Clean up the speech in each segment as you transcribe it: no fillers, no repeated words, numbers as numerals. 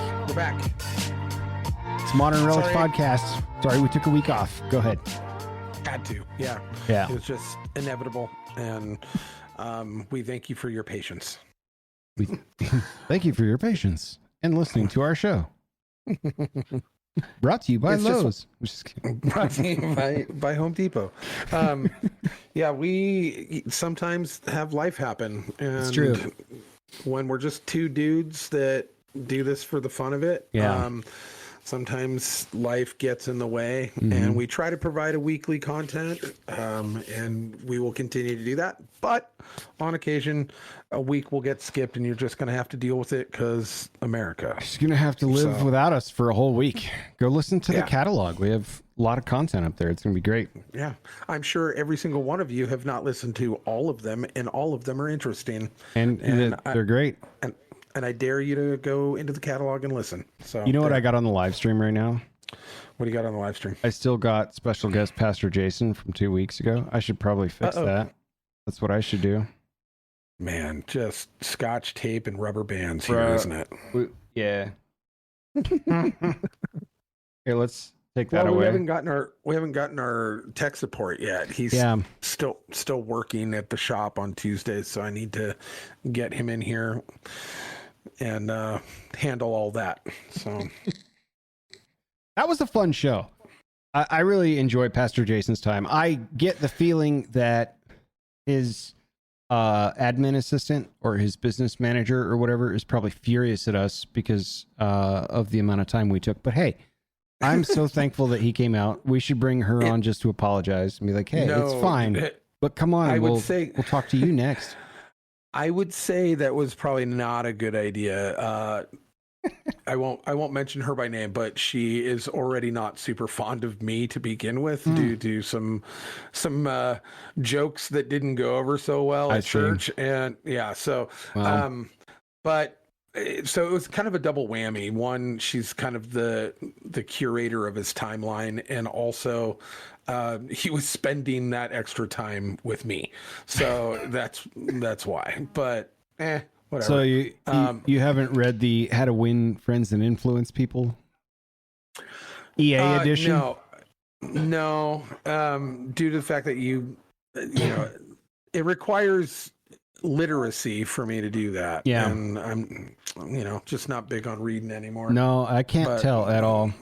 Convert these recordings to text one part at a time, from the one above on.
We're back. It's Modern Relics Podcast. Sorry, we took a week off. Go ahead. Had to. Yeah. Yeah. It was just inevitable. And we thank you for your patience. We thank you for your patience and listening to our show. Brought to you by Lowe's. Brought to you by Home Depot. Yeah, we sometimes have life happen. And it's true. When we're just two dudes that do this for the fun of it, sometimes life gets in the way, and we try to provide a weekly content, and we will continue to do that. But on occasion, a week will get skipped, and you're just going to have to deal with it because America. She's going to have to live without us for a whole week. Go listen to the catalog. We have a lot of content up there. It's going to be great. Yeah. I'm sure every single one of you have not listened to all of them, and all of them are interesting. And they're great. And I dare you to go into the catalog and listen. So you know what I got on the live stream right now? What do you got on the live stream? I still got special guest Pastor Jason from 2 weeks ago. I should probably fix that. That's what I should do. Man, just scotch tape and rubber bands here, isn't it? Yeah. Here, let's take that away. We haven't gotten our tech support yet. He's still working at the shop on Tuesdays, so I need to get him in here and handle all that. So that was a fun show. I really enjoyed Pastor Jason's time. I get the feeling that his admin assistant or his business manager or whatever is probably furious at us because of the amount of time we took. But hey, I'm so thankful that he came out. We should bring her on just to apologize and be like, hey, it's fine. But come on, we'll talk to you next. I would say that was probably not a good idea. I won't mention her by name, but she is already not super fond of me to begin with due to some jokes that didn't go over so well at church. And so it was kind of a double whammy. One, she's kind of the curator of his timeline, and also he was spending that extra time with me, so that's why. But whatever. So you haven't read the How to Win Friends and Influence People EA edition? No. Due to the fact that it requires literacy for me to do that. Yeah. And I'm, just not big on reading anymore. No, I can't tell at all.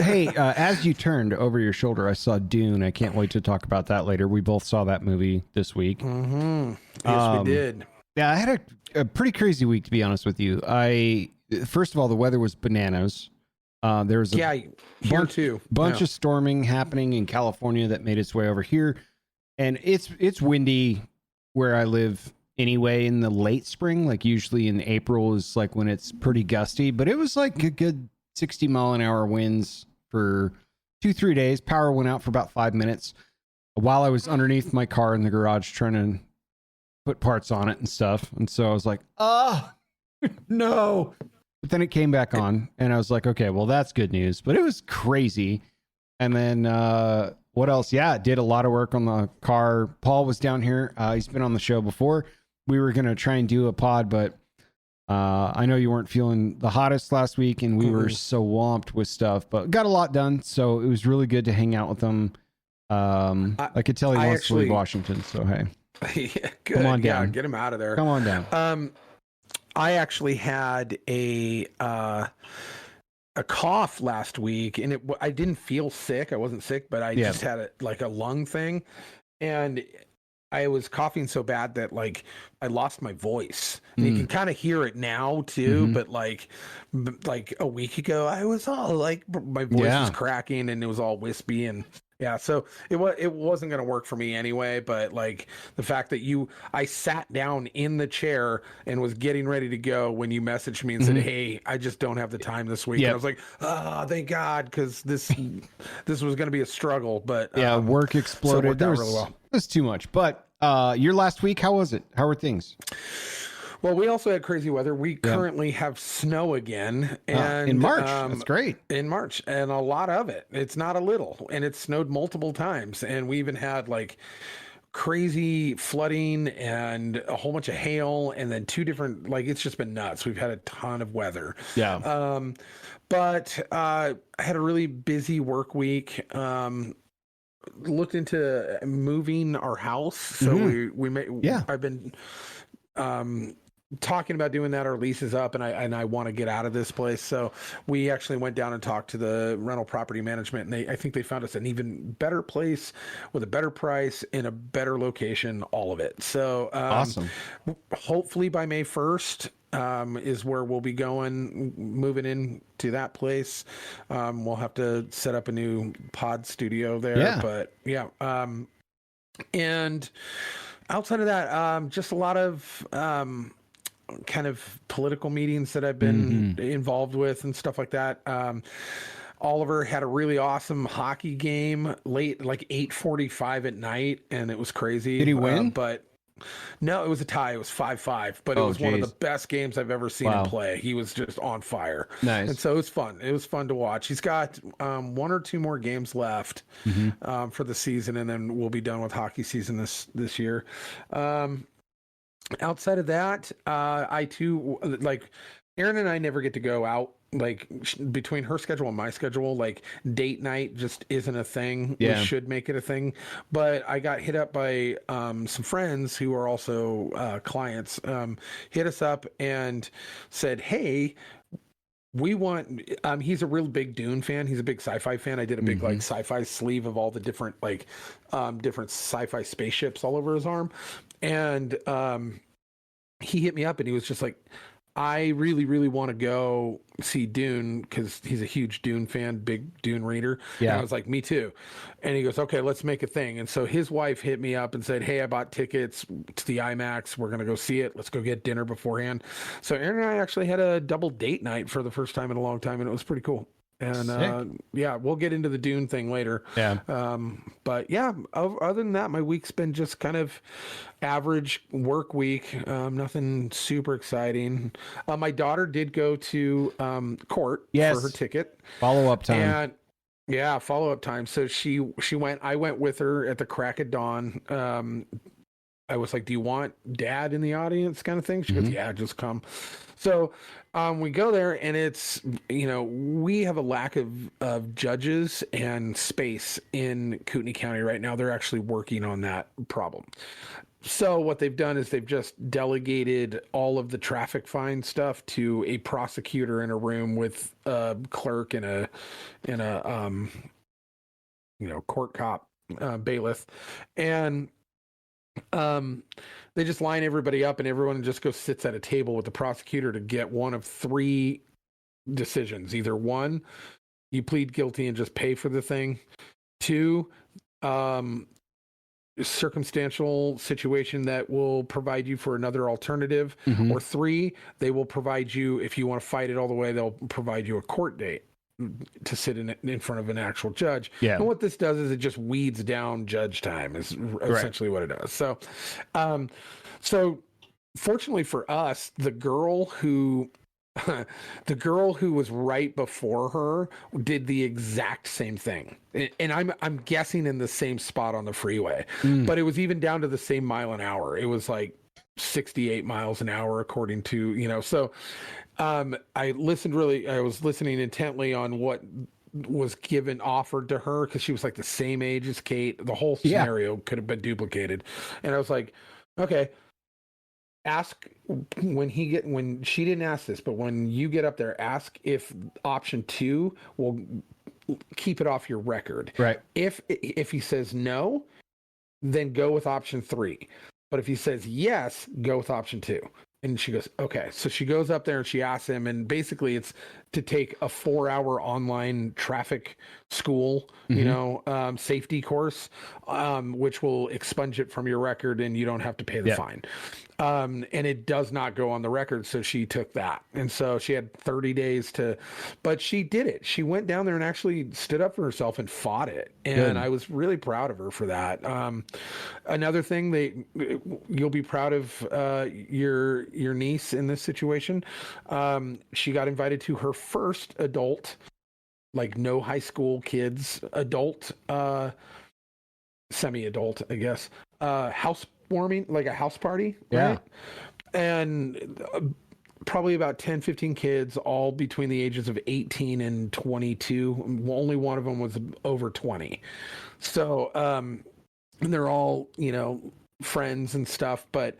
Hey, as you turned over your shoulder, I saw Dune. I can't wait to talk about that later. We both saw that movie this week. Mm-hmm. Yes, we did. Yeah, I had a pretty crazy week, to be honest with you. First of all, the weather was bananas. There was a bunch of storming happening in California that made its way over here. And it's windy where I live anyway in the late spring. Like usually in April is like when it's pretty gusty, but it was like a good 60 mile an hour winds for 2-3 days. Power went out for about 5 minutes while I was underneath my car in the garage trying to put parts on it and stuff. And so I was like, no. But then it came back on and I was like, okay, well, that's good news. But it was crazy. And then what else? Yeah, did a lot of work on the car. Paul was down here. He's been on the show before. We were going to try and do a pod, but I know you weren't feeling the hottest last week and we were so swamped with stuff, but got a lot done. So it was really good to hang out with them. I could tell he wants to leave Washington. So, hey. Yeah, good. Come on down. Yeah, get him out of there. Come on down. I actually had a cough last week, and I didn't feel sick. I wasn't sick, but I just had a lung thing, and I was coughing so bad that I lost my voice. And you can kind of hear it now too, but like a week ago, I was all my voice was cracking and it was all wispy and. Yeah, so it wasn't going to work for me anyway, but the fact that I sat down in the chair and was getting ready to go when you messaged me and said, hey, I just don't have the time this week. And I was like, thank God, because this was going to be a struggle. But work exploded. So it really well. It was too much. But your last week, how was it? How were things? Well, we also had crazy weather. We currently have snow again. And in March. That's great. In March. And a lot of it. It's not a little. And it snowed multiple times. And we even had crazy flooding and a whole bunch of hail, and then 2 different, like, it's just been nuts. We've had a ton of weather. Yeah. But I had a really busy work week. Looked into moving our house, so we may. Yeah. I've been talking about doing that. Our lease is up, and I want to get out of this place. So we actually went down and talked to the rental property management, and I think they found us an even better place with a better price in a better location. All of it. So awesome. Hopefully by May 1st. Is where we'll be moving into that place. We'll have to set up a new pod studio there, but yeah. And outside of that, just a lot of kind of political meetings that I've been involved with and stuff like that. Oliver had a really awesome hockey game late, like 8:45 at night, and it was crazy. Did he win? But no, it was a tie. It was 5-5, but it was one of the best games I've ever seen him play. He was just on fire. Nice. And so it was fun. It was fun to watch. He's got 1 or 2 more games left for the season, and then we'll be done with hockey season this year. Outside of that, I too, like, Erin and I never get to go out. Like, between her schedule and my schedule, like, date night just isn't a thing. We should make it a thing. But I got hit up by some friends who are also clients, hit us up and said, hey, we want, he's a real big Dune fan. He's a big sci-fi fan. I did a big like sci-fi sleeve of all the different, like, different sci-fi spaceships all over his arm. And he hit me up and he was just like, I really, really want to go see Dune because he's a huge Dune fan, big Dune reader. Yeah. And I was like, me too. And he goes, okay, let's make a thing. And so his wife hit me up and said, hey, I bought tickets to the IMAX. We're going to go see it. Let's go get dinner beforehand. So Aaron and I actually had a double date night for the first time in a long time, and it was pretty cool. And yeah, we'll get into the Dune thing later. Yeah. But yeah, other than that, my week's been just kind of average work week. Nothing super exciting. My daughter did go to court for her ticket. Follow-up time. And yeah, follow-up time. So she went. I went with her at the crack of dawn. I was like, do you want dad in the audience kind of thing? She goes, yeah, just come. So we go there, and it's, we have a lack of judges and space in Kootenai County right now. They're actually working on that problem. So what they've done is they've just delegated all of the traffic fine stuff to a prosecutor in a room with a clerk and a court cop, bailiff. And they just line everybody up, and everyone just goes sits at a table with the prosecutor to get one of 3 decisions. Either 1, you plead guilty and just pay for the thing. 2, circumstantial situation that will provide you for another alternative. Or 3, they will provide you, if you want to fight it all the way, they'll provide you a court date to sit in front of an actual judge. Yeah. And what this does is it just weeds down judge time is essentially what it does. So, so fortunately for us, the girl who was right before her did the exact same thing. And I'm guessing in the same spot on the freeway, but it was even down to the same mile an hour. It was like 68 miles an hour, according to, so I was listening intently on what was offered to her, because she was like the same age as Kate. The whole scenario could have been duplicated. And I was like, okay, ask when she didn't ask this, but when you get up there, ask if option 2 will keep it off your record. Right. If he says no, then go with option 3. But if he says yes, go with option 2. And she goes, okay. So she goes up there and she asks him, and basically it's to take a 4-hour online traffic school, safety course, which will expunge it from your record, and you don't have to pay the fine. And it does not go on the record. So she took that. And so she had 30 days but she did it. She went down there and actually stood up for herself and fought it. And I was really proud of her for that. Another thing you'll be proud of, your niece in this situation. She got invited to her first adult, like no high school kids, adult, semi-adult, I guess, housewarming, like a house party. Yeah. Right? And probably about 10, 15 kids, all between the ages of 18 and 22. Only one of them was over 20. So, and they're all, friends and stuff, but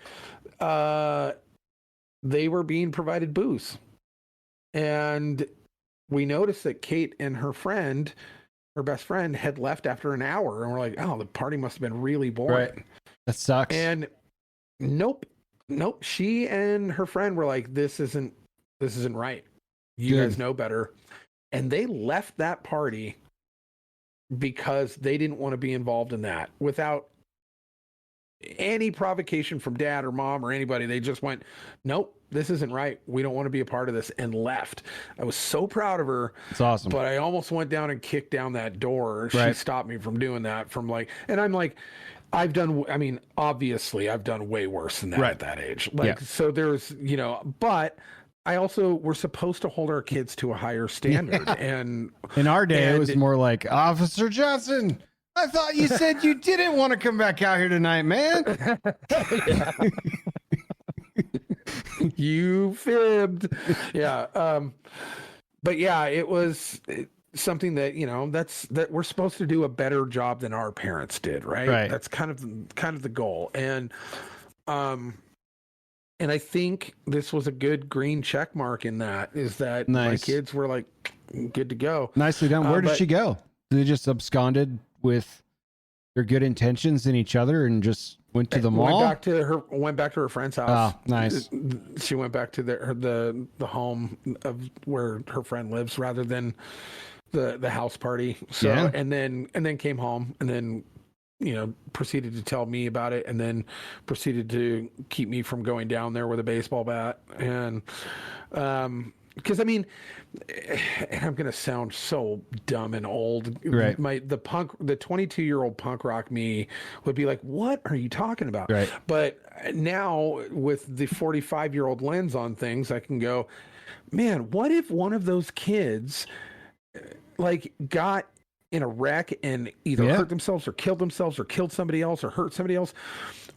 they were being provided booze. And we noticed that Kate and her best friend, had left after an hour. And we're like, oh, the party must have been really boring. Right. That sucks. And nope. She and her friend were like, this isn't right. You guys know better. And they left that party because they didn't want to be involved in that without any provocation from dad or mom or anybody. They just went, nope, this isn't right. We don't want to be a part of this, and left. I was so proud of her. It's awesome. But I almost went down and kicked down that door. Right. She stopped me from doing that, and I'm like, obviously I've done way worse than that at that age. So there's, but I also, we're supposed to hold our kids to a higher standard. And in our day, it was more like, Officer Johnson, I thought you said you didn't want to come back out here tonight, man. You fibbed. Yeah. But yeah, it was something that, that we're supposed to do a better job than our parents did. Right. That's kind of the goal. And I think this was a good green check mark in that, is that my kids were like, good to go. Nicely done. Where did she go? They just absconded with their good intentions in each other and just went to the mall? Went back to her friend's house. Oh, nice. She went back to the home of where her friend lives rather than the house party. So, yeah. and then came home and then, proceeded to tell me about it, and then proceeded to keep me from going down there with a baseball bat. And, because I'm going to sound so dumb and old. Right. The 22-year-old punk rock me would be like, what are you talking about? Right. But now with the 45-year-old lens on things, I can go, man, what if one of those kids got in a wreck and either hurt themselves or killed themselves or killed somebody else or hurt somebody else,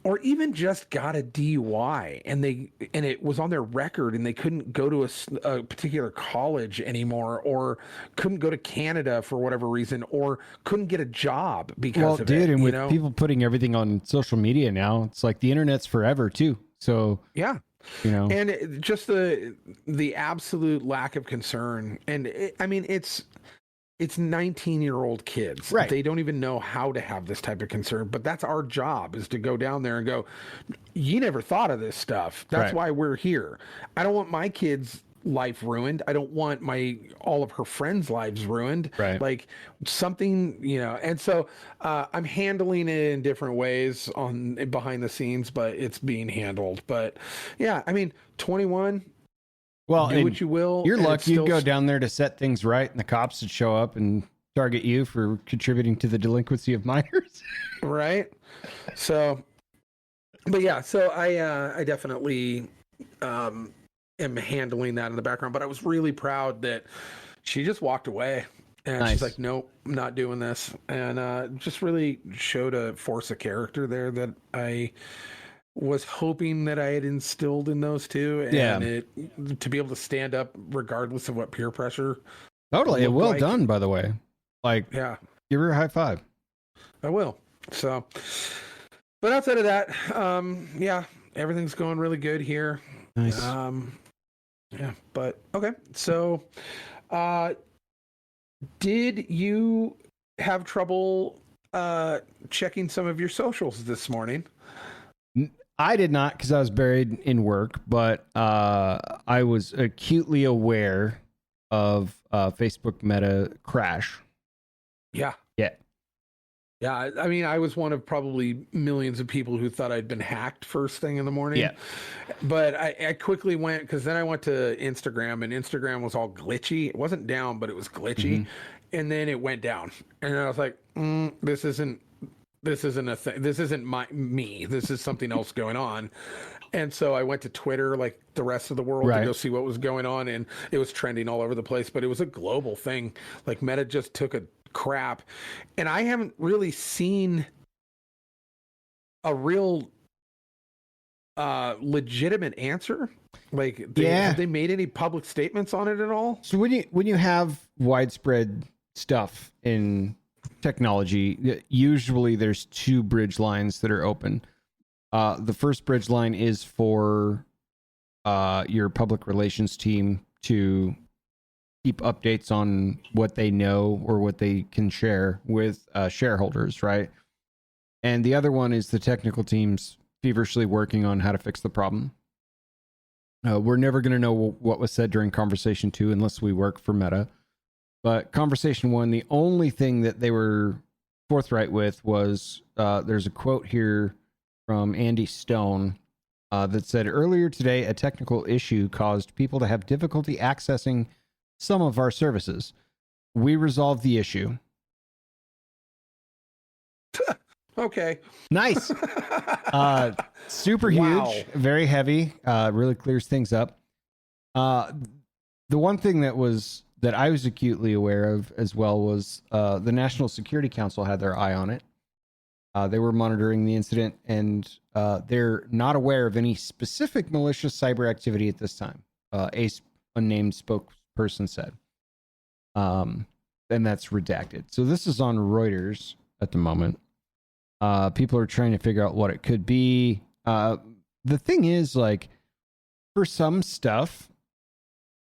or even just got a DUI and it was on their record and they couldn't go to a particular college anymore, or couldn't go to Canada for whatever reason, or couldn't get a job because of it. And with people putting everything on social media now, it's like the internet's forever too. So yeah. And just the absolute lack of concern. And it's 19-year-old kids. Right. They don't even know how to have this type of concern, but that's our job, is to go down there and go, you never thought of this stuff. That's why we're here. I don't want my kids' life ruined. I don't want all of her friends' lives ruined. Right. Like something, and so I'm handling it in different ways behind the scenes, but it's being handled. But yeah, 21, well, do what you will. You're lucky you'd go down there to set things right, and the cops would show up and target you for contributing to the delinquency of minors. Right. So, but yeah, so I definitely am handling that in the background, but I was really proud that she just walked away and she's like, nope, I'm not doing this. And just really showed a force of character there that I was hoping that I had instilled in those two, and to be able to stand up regardless of what peer pressure. Totally. Well done, by the way. Give her a high five. I will. So, but outside of that, everything's going really good here. Nice. But okay. So, did you have trouble checking some of your socials this morning? I did not, because I was buried in work, but I was acutely aware of Facebook Meta crash. Yeah. Yeah. Yeah. I was one of probably millions of people who thought I'd been hacked first thing in the morning. Yeah. But I quickly went, because then I went to Instagram, and Instagram was all glitchy. It wasn't down, but it was glitchy. Mm-hmm. And then it went down. And I was like, this isn't a thing. This isn't me. This is something else going on. And so I went to Twitter, like the rest of the world, to go see what was going on. And it was trending all over the place, but it was a global thing. Like Meta just took a crap. And I haven't really seen a real legitimate answer? Like, have they made any public statements on it at all? So when you have widespread stuff in technology, usually there's two bridge lines that are open. The first bridge line is for your public relations team to keep updates on what they know or what they can share with shareholders, right? And the other one is the technical teams feverishly working on how to fix the problem. We're never going to know what was said during conversation 2 unless we work for Meta. But conversation 1, the only thing that they were forthright with was there's a quote here from Andy Stone that said, earlier today, a technical issue caused people to have difficulty accessing some of our services. We resolved the issue. Okay. Nice. Super huge, very heavy, really clears things up. The one thing that I was acutely aware of as well was the National Security Council had their eye on it. They were monitoring the incident, and they're not aware of any specific malicious cyber activity at this time. A unnamed spokesperson said. And that's redacted. So this is on Reuters at the moment. People are trying to figure out what it could be. The thing is, like, for some stuff,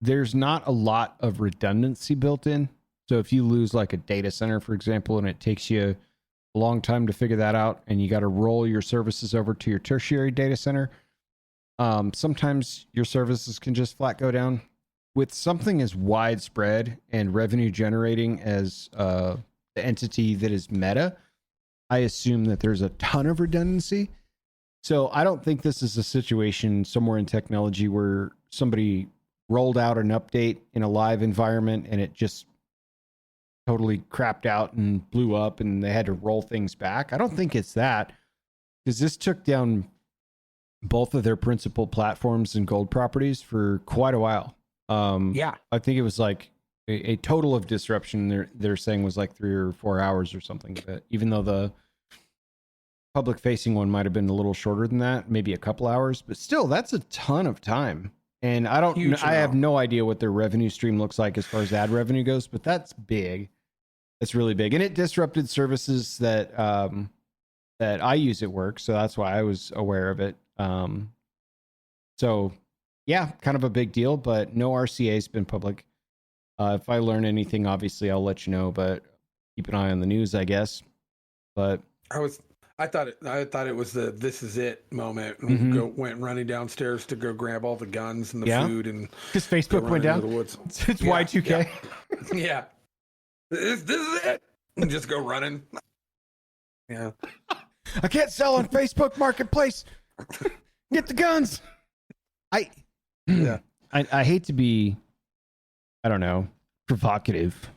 there's not a lot of redundancy built in. So if you lose like a data center, for example, and it takes you a long time to figure that out, and you got to roll your services over to your tertiary data center, sometimes your services can just flat go down. With something as widespread and revenue generating as the entity that is Meta, I assume that there's a ton of redundancy. So I don't think this is a situation somewhere in technology where somebody rolled out an update in a live environment and it just totally crapped out and blew up and they had to roll things back. I don't think it's that, because this took down both of their principal platforms and gold properties for quite a while. I think it was like a total of disruption they're saying was like 3 or 4 hours or something. But even though the public facing one might have been a little shorter than that, maybe a couple hours, but still that's a ton of time. And I have no idea what their revenue stream looks like as far as ad revenue goes, but that's big. That's really big. And it disrupted services that I use at work. So that's why I was aware of it. So yeah, kind of a big deal, but no RCA has been public. If I learn anything, obviously I'll let you know, but keep an eye on the news, I guess. But I thought it was the "this is it" moment. And went running downstairs to go grab all the guns and the food, and because Facebook went down. It's Y2K. Yeah. This is it. And just go running. Yeah. I can't sell on Facebook Marketplace. Get the guns. I hate to be, I don't know, provocative,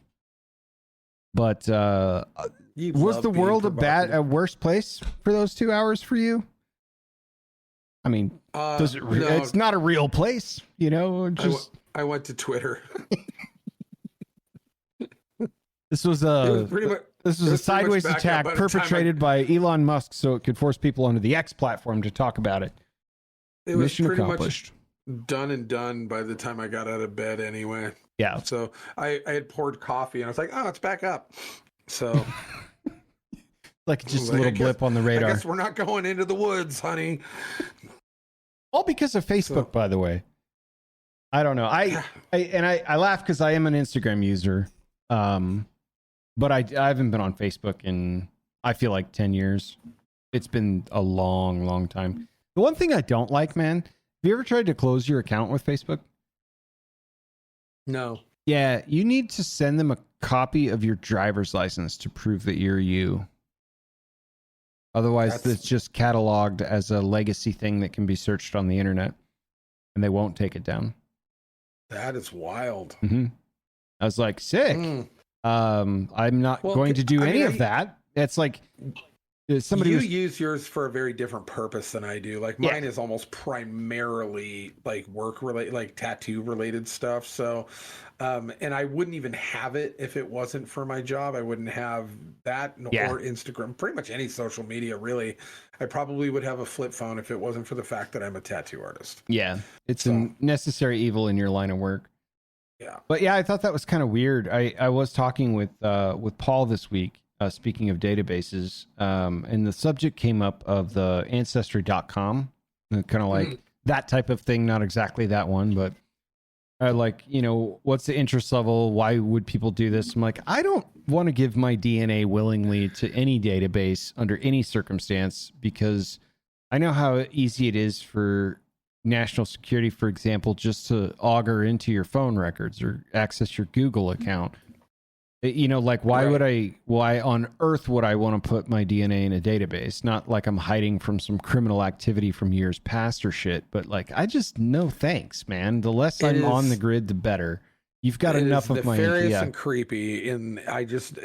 but was the world a worse place for those 2 hours for you? I mean, does it? No, it's not a real place, you know. I went to Twitter. This was a sideways attack perpetrated by Elon Musk, so it could force people onto the X platform to talk about it. It was pretty much done and done by the time I got out of bed anyway. Yeah. So I had poured coffee and I was like, oh, it's back up. So like just a little blip on the radar. I guess we're not going into the woods, honey. All because of Facebook, by the way. I don't know. I laugh because I am an Instagram user. But I haven't been on Facebook in, I feel like 10 years. It's been a long, long time. The one thing I don't like, man, have you ever tried to close your account with Facebook? No. Yeah, you need to send them a copy of your driver's license to prove that you're you. Otherwise, it's just cataloged as a legacy thing that can be searched on the internet, and they won't take it down. That is wild. Mm-hmm. I was like, sick. I'm not going to do any of that. It's like, somebody use yours for a very different purpose than I do. Like mine is almost primarily like work related, like tattoo related stuff. So, and I wouldn't even have it if it wasn't for my job. I wouldn't have that or Instagram, pretty much any social media really. I probably would have a flip phone if it wasn't for the fact that I'm a tattoo artist. Yeah. It's a necessary evil in your line of work. Yeah. But yeah, I thought that was kind of weird. I was talking with Paul this week. Speaking of databases, and the subject came up of the ancestry.com, kind of like that type of thing. Not exactly that one, but like, what's the interest level? Why would people do this? I'm like, I don't want to give my DNA willingly to any database under any circumstance, because I know how easy it is for national security, for example, just to auger into your phone records or access your Google account. Like why on earth would I want to put my DNA in a database? Not like I'm hiding from some criminal activity from years past or shit, but like, I just, no thanks, man. The less I'm on the grid, the better. You've got enough of my nefarious and creepy, and I just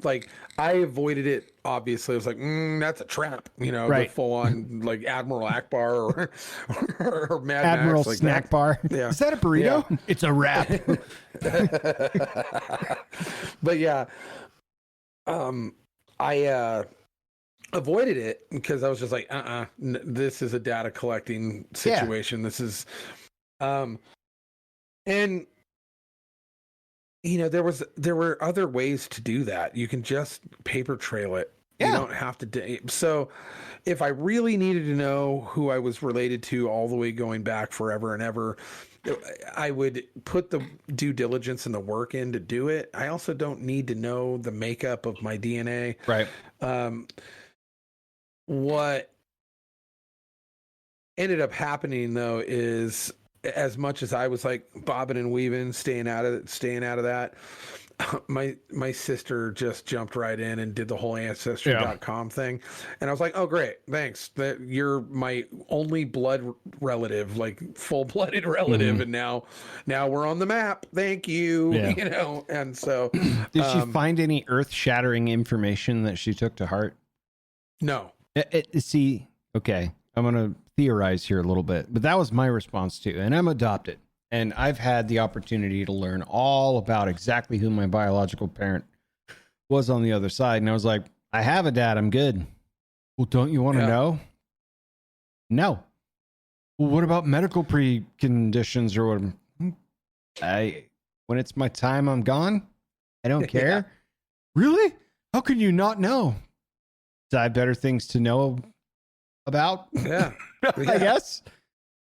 like I avoided it. Obviously, I was like, that's a trap, the full on like Admiral Akbar or Mad Admiral Max, like Snack that. Bar. Yeah. Is that a burrito? Yeah. It's a wrap. But yeah, I avoided it because I was just like, this is a data collecting situation. Yeah. This is, and there were other ways to do that. You can just paper trail it. Yeah. You don't have to. So if I really needed to know who I was related to all the way going back forever and ever, I would put the due diligence and the work in to do it. I also don't need to know the makeup of my DNA. Right. What ended up happening though is, as much as I was like bobbing and weaving, staying out of that, my sister just jumped right in and did the whole ancestry.com thing. And I was like, oh, great. Thanks. That you're my only blood relative, like full-blooded relative. Mm-hmm. And now we're on the map. Thank you. Yeah. And so did she find any earth-shattering information that she took to heart? No. See, okay. I'm going to theorize here a little bit, but that was my response too. And I'm adopted. And I've had the opportunity to learn all about exactly who my biological parent was on the other side. And I was like, I have a dad. I'm good. Well, don't you want to know? No. Well, what about medical preconditions or what? When it's my time, I'm gone. I don't care. Yeah. Really? How can you not know? I have better things to know about. Yeah. I guess.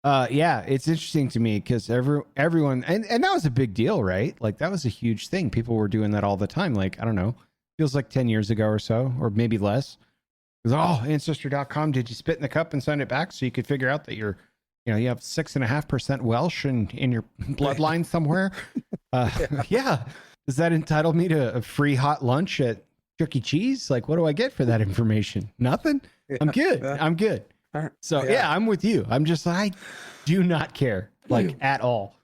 It's interesting to me because everyone and that was a big deal, right? Like that was a huge thing. People were doing that all the time. Like, I don't know, feels like 10 years ago or so, or maybe less. Ancestry.com, did you spit in the cup and send it back so you could figure out that you have 6.5% Welsh in your bloodline somewhere? Yeah. Does that entitle me to a free hot lunch at Chuck E. Cheese? Like, what do I get for that information? Nothing. Yeah. I'm good. I'm good. So I'm with you. I'm just, I do not care, like, at all.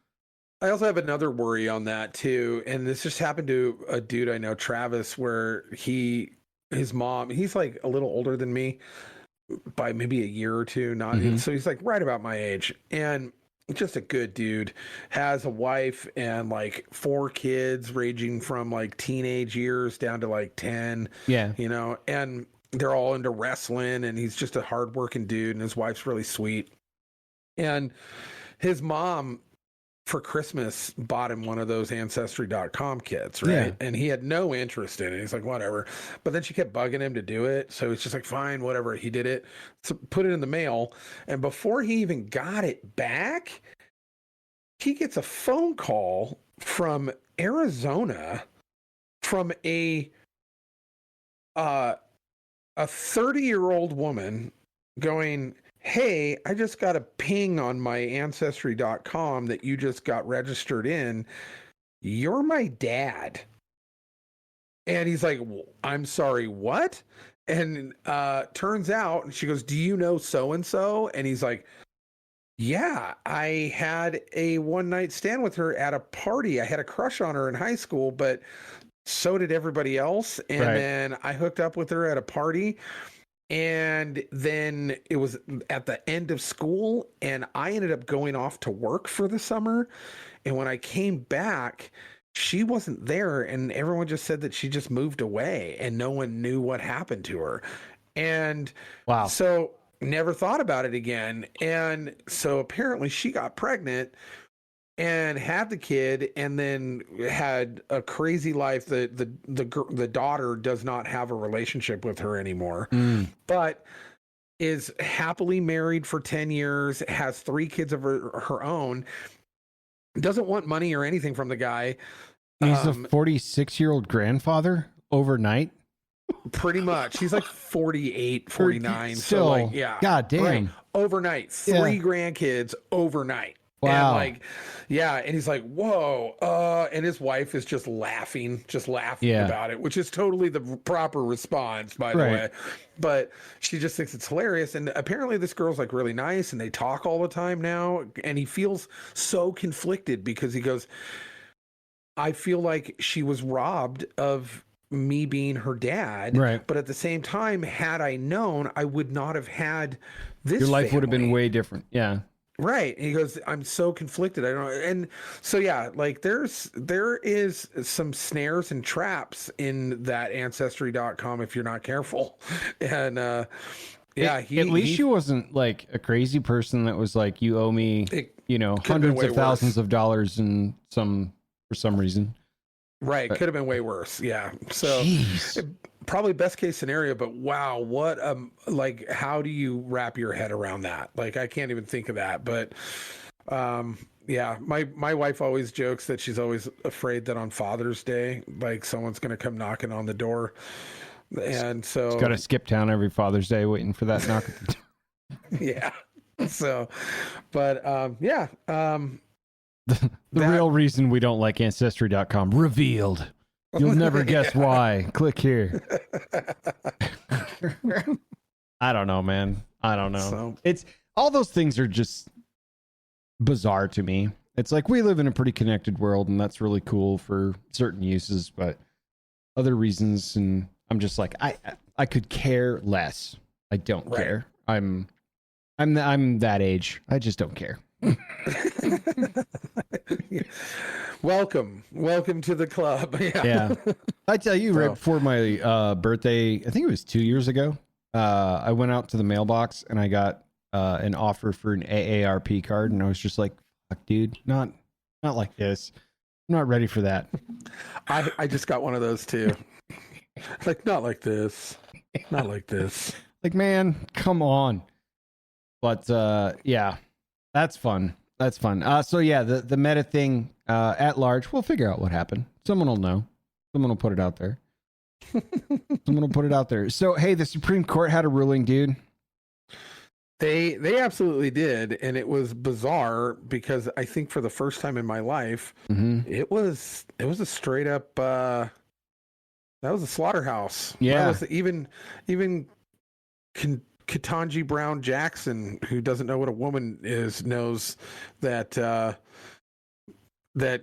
I also have another worry on that too. And this just happened to a dude I know, Travis, where his mom, he's like a little older than me by maybe a year or two. So he's like right about my age, and just a good dude, has a wife and like 4 kids ranging from like teenage years down to like 10, and they're all into wrestling, and he's just a hardworking dude, and his wife's really sweet. And his mom for Christmas bought him one of those ancestry.com kits, right? Yeah. And he had no interest in it. He's like, whatever. But then she kept bugging him to do it. So he's just like, fine, whatever. He did it, so put it in the mail. And before he even got it back, he gets a phone call from Arizona from a 30-year-old woman going, hey, I just got a ping on my ancestry.com that you just got registered in. You're my dad. And he's like, I'm sorry, what? And turns out, and she goes, do you know so-and-so? And he's like, yeah, I had a one-night stand with her at a party. I had a crush on her in high school, but so did everybody else. And then I hooked up with her at a party. And then it was at the end of school, and I ended up going off to work for the summer. And when I came back, she wasn't there, and everyone just said that she just moved away, and no one knew what happened to her. And wow. So never thought about it again. And so apparently she got pregnant and had the kid, and then had a crazy life. The daughter does not have a relationship with her anymore, but is happily married for 10 years, has 3 kids of her own, doesn't want money or anything from the guy. He's a 46-year-old grandfather overnight. Pretty much. He's like 48, 49. Still, so like, yeah. God damn. Right. Overnight. 3 grandkids overnight. Wow. And like, yeah. And he's like, whoa. And his wife is just laughing about it, which is totally the proper response, by the way. But she just thinks it's hilarious. And apparently this girl's like really nice, and they talk all the time now. And he feels so conflicted because he goes, I feel like she was robbed of me being her dad. Right. But at the same time, had I known, I would not have had this. Your life would have been way different. Yeah. Right. And he goes, I'm so conflicted. I don't know. And so, yeah, like there is some snares and traps in that ancestry.com if you're not careful. And, yeah, at least she wasn't like a crazy person that was like, you owe me, hundreds of thousands of dollars for some reason. Right. Could have been way worse. Yeah. So probably best case scenario, but wow, what, like, how do you wrap your head around that? Like, I can't even think of that, but, yeah, my wife always jokes that she's always afraid that on Father's Day, like someone's going to come knocking on the door. And so it's got to skip town every Father's Day waiting for that knock at the door. Yeah. So, but, yeah, the real reason we don't like Ancestry.com revealed. You'll never guess why. Click here. I don't know, man. I don't know. So, it's all those things are just bizarre to me. It's like we live in a pretty connected world, and that's really cool for certain uses, but other reasons, and I'm just like, I could care less. I don't care. I'm that age. I just don't care. Welcome to the club. Yeah. I tell you, right before my birthday, I think it was 2 years ago, I went out to the mailbox and I got an offer for an AARP card, and I was just like, fuck, dude, not like this. I'm not ready for that. I just got one of those too. Like, not like this. Not like this. Like, man, come on. But yeah, that's fun. That's fun. So yeah, the meta thing at large, we'll figure out what happened. Someone will know. Someone will put it out there. Someone will put it out there. So hey, the Supreme Court had a ruling, dude. They absolutely did, and it was bizarre because I think for the first time in my life, it was a straight up that was a slaughterhouse. Yeah, that was even Ketanji Brown Jackson, who doesn't know what a woman is, knows that that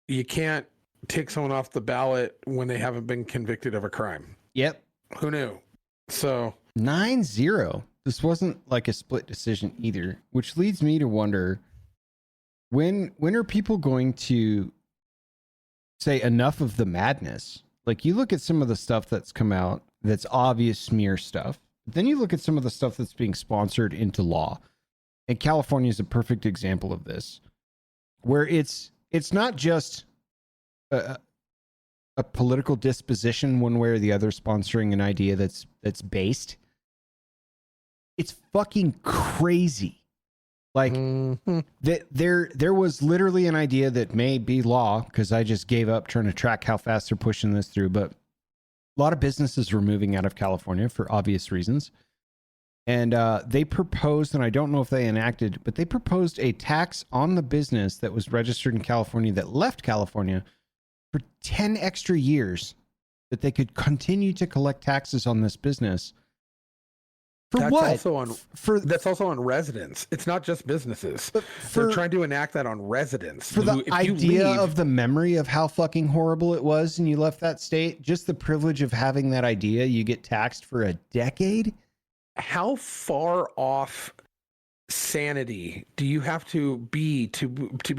you can't take someone off the ballot when they haven't been convicted of a crime. Yep. Who knew? So 9-0. This wasn't like a split decision either, which leads me to wonder when are people going to say enough of the madness? Like, you look at some of the stuff that's come out that's obvious smear stuff. Then you look at some of the stuff that's being sponsored into law. And California is a perfect example of this, where it's not just a political disposition one way or the other sponsoring an idea that's based. It's fucking crazy. Like, there was literally an idea that may be law, because I just gave up trying to track how fast they're pushing this through, but a lot of businesses were moving out of California for obvious reasons. And they proposed, and I don't know if they enacted, but they proposed a tax on the business that was registered in California that left California for 10 extra years, that they could continue to collect taxes on this business That's what? That's also on residents. It's not just businesses. They're trying to enact that on residents. For the idea of the memory of how fucking horrible it was and you left that state, just the privilege of having that idea, you get taxed for a decade? How far off sanity do you have to be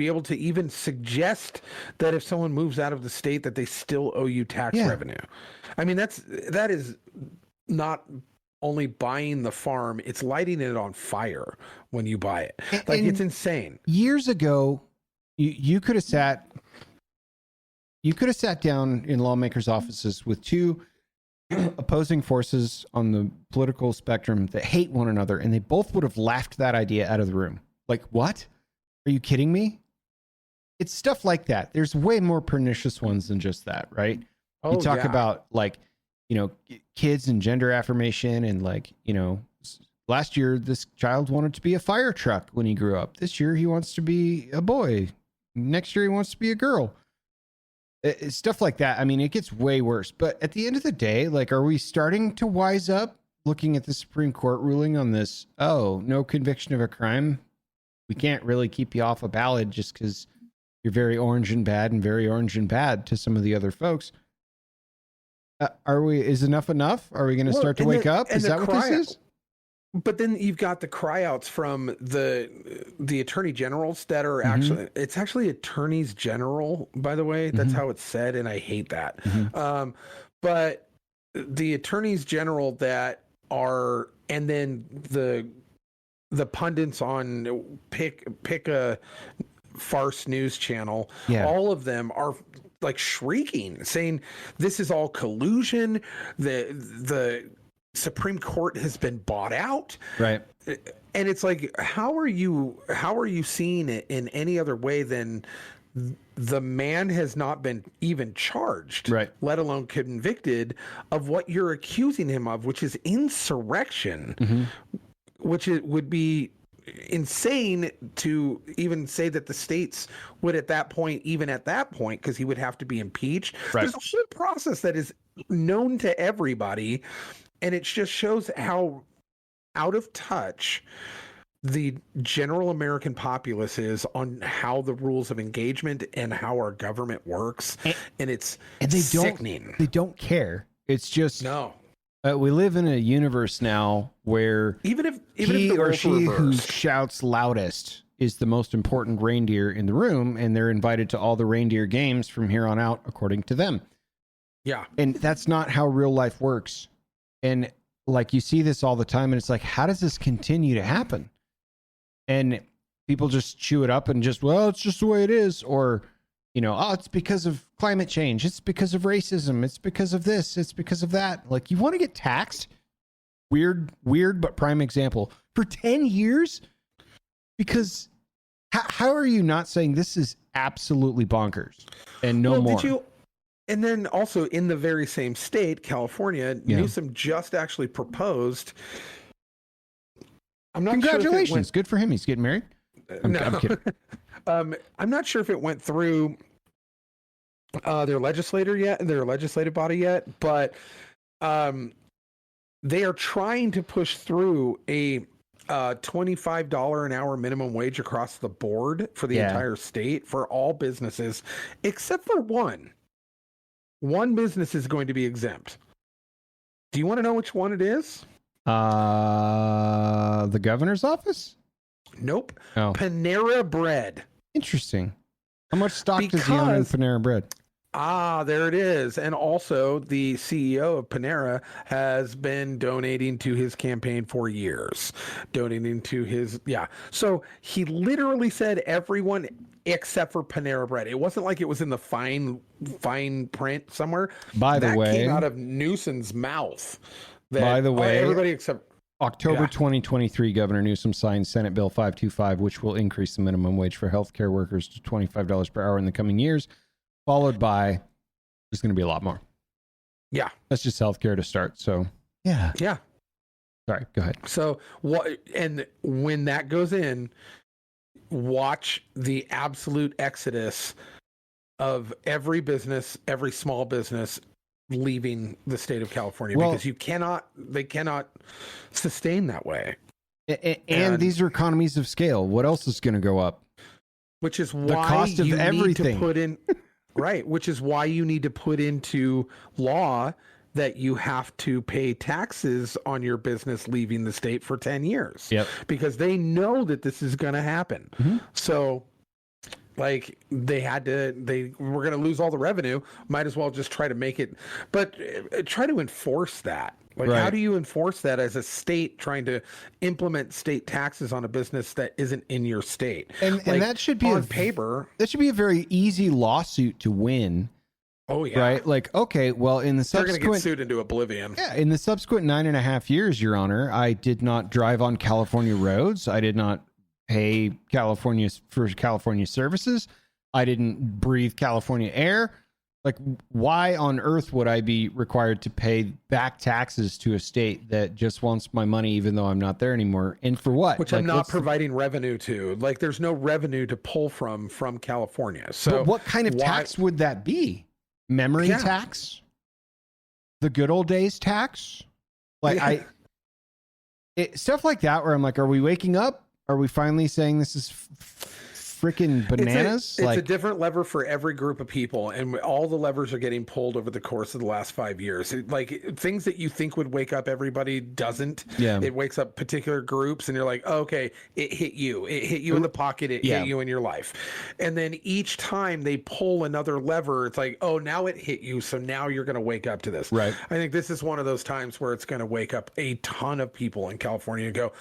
able to even suggest that if someone moves out of the state that they still owe you tax revenue? I mean, that is not only buying the farm, it's lighting it on fire when you buy it. Like, it's insane. Years ago, you could have sat down in lawmakers' offices with two opposing forces on the political spectrum that hate one another, and they both would have laughed that idea out of the room. Like, what? Are you kidding me? It's stuff like that. There's way more pernicious ones than just that, right? You talk about, like, you know, kids and gender affirmation, and, like, you know, last year this child wanted to be a fire truck when he grew up. This year he wants to be a boy. Next year he wants to be a girl. Stuff like that. I mean, it gets way worse. But at the end of the day, like, are we starting to wise up looking at the Supreme Court ruling on this? Oh, no conviction of a crime. We can't really keep you off a ballot just because you're very orange and bad to some of the other folks. Is enough enough? Are we going to start to wake up? Is that what this is? But then you've got the cryouts from the attorney generals that are actually, it's actually attorneys general, by the way. That's how it's said, and I hate that. But the attorneys general that are, and then the pundits on pick a farce news channel, all of them are like shrieking, saying this is all collusion. The Supreme Court has been bought out, right? And it's like, how are you seeing it in any other way than the man has not been even charged, right, let alone convicted of what you're accusing him of, which is insurrection, which would be insane to even say that the states would at that point, because he would have to be impeached. Right. There's a whole process that is known to everybody, and it just shows how out of touch the general American populace is on how the rules of engagement and how our government works, and it's sickening. They don't care. It's just no. We live in a universe now where even if he or she who shouts loudest is the most important reindeer in the room, and they're invited to all the reindeer games from here on out, according to them. Yeah. And that's not how real life works. And, like, you see this all the time, and it's like, how does this continue to happen? And people just chew it up and just, well, it's just the way it is. Or, you know, oh, it's because of climate change. It's because of racism. It's because of this. It's because of that. Like, you want to get taxed? Weird, but prime example. For 10 years? Because how are you not saying this is absolutely bonkers and no more? And then also in the very same state, California, Newsom just actually proposed. I'm not Congratulations. Sure if good for him. He's getting married. I'm kidding. I'm not sure if it went through their legislative body yet, but they are trying to push through a $25 an hour minimum wage across the board for the entire state for all businesses, except for one. One business is going to be exempt. Do you want to know which one it is? The governor's office? Nope. Oh. Panera Bread. Interesting. How much stock does he own in Panera Bread? There it is. And also, the CEO of Panera has been donating to his campaign for years. So he literally said everyone except for Panera Bread. It wasn't like it was in the fine print somewhere. By the way, came out of Newsom's mouth. Everybody except October 2023, Governor Newsom signed Senate Bill 525, which will increase the minimum wage for healthcare workers to $25 per hour in the coming years, followed by there's going to be a lot more. Yeah. That's just healthcare to start. So, yeah. Sorry, go ahead. So, and when that goes in, watch the absolute exodus of every business, every small business leaving the state of California, because they cannot sustain that way. And these are economies of scale. What else is going to go up? Which is why the cost of you everything. need to put in, right. Which is why you need to put into law that you have to pay taxes on your business leaving the state for 10 years. Yep. Because they know that this is going to happen. Mm-hmm. So, like, they were going to lose all the revenue. Might as well just try to make it, but try to enforce that. Like, How do you enforce that as a state trying to implement state taxes on a business that isn't in your state? And that should be on paper. That should be a very easy lawsuit to win. Oh yeah. Right. Like, okay, well, in the subsequent, they're going to get sued into oblivion. Yeah. In the subsequent 9.5 years, Your Honor, I did not drive on California roads. I did not pay California services. I didn't breathe California air. Like, why on earth would I be required to pay back taxes to a state that just wants my money, even though I'm not there anymore? And for what? Which I'm not providing revenue to. Like, there's no revenue to pull from California. So but what kind of tax would that be? Memory tax? The good old days tax? Like, stuff like that, where I'm like, are we waking up? Are we finally saying this is freaking bananas? It's a different lever for every group of people, and all the levers are getting pulled over the course of the last 5 years. Like, things that you think would wake up everybody doesn't. Yeah. It wakes up particular groups, and you're like, oh, okay, it hit you in the pocket, it hit you in your life. And then each time they pull another lever, it's like, oh, now it hit you, so now you're going to wake up to this. Right. I think this is one of those times where it's going to wake up a ton of people in California and go,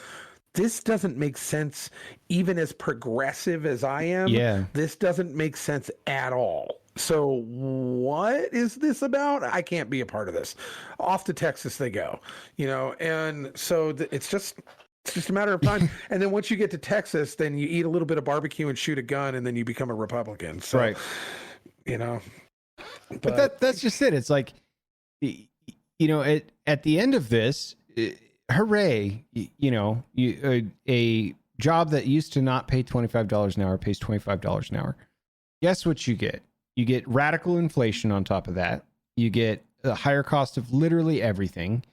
this doesn't make sense. Even as progressive as I am, this doesn't make sense at all. So what is this about? I can't be a part of this. Off to Texas they go, and so it's just a matter of time. And then once you get to Texas, then you eat a little bit of barbecue and shoot a gun, and then you become a Republican. So, right. But that's just it. It's like, at the end of this, hooray, a job that used to not pay $25 an hour pays $25 an hour. Guess what you get? You get radical inflation on top of that. You get a higher cost of literally everything.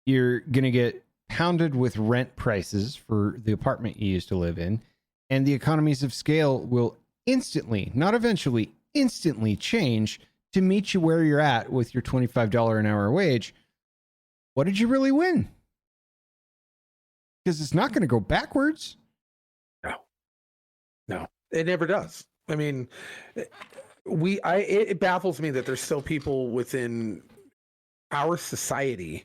You're going to get pounded with rent prices for the apartment you used to live in. And the economies of scale will instantly, not eventually, instantly change to meet you where you're at with your $25 an hour wage. What did you really win? Because it's not going to go backwards. No, it never does. I mean, it baffles me that there's still people within our society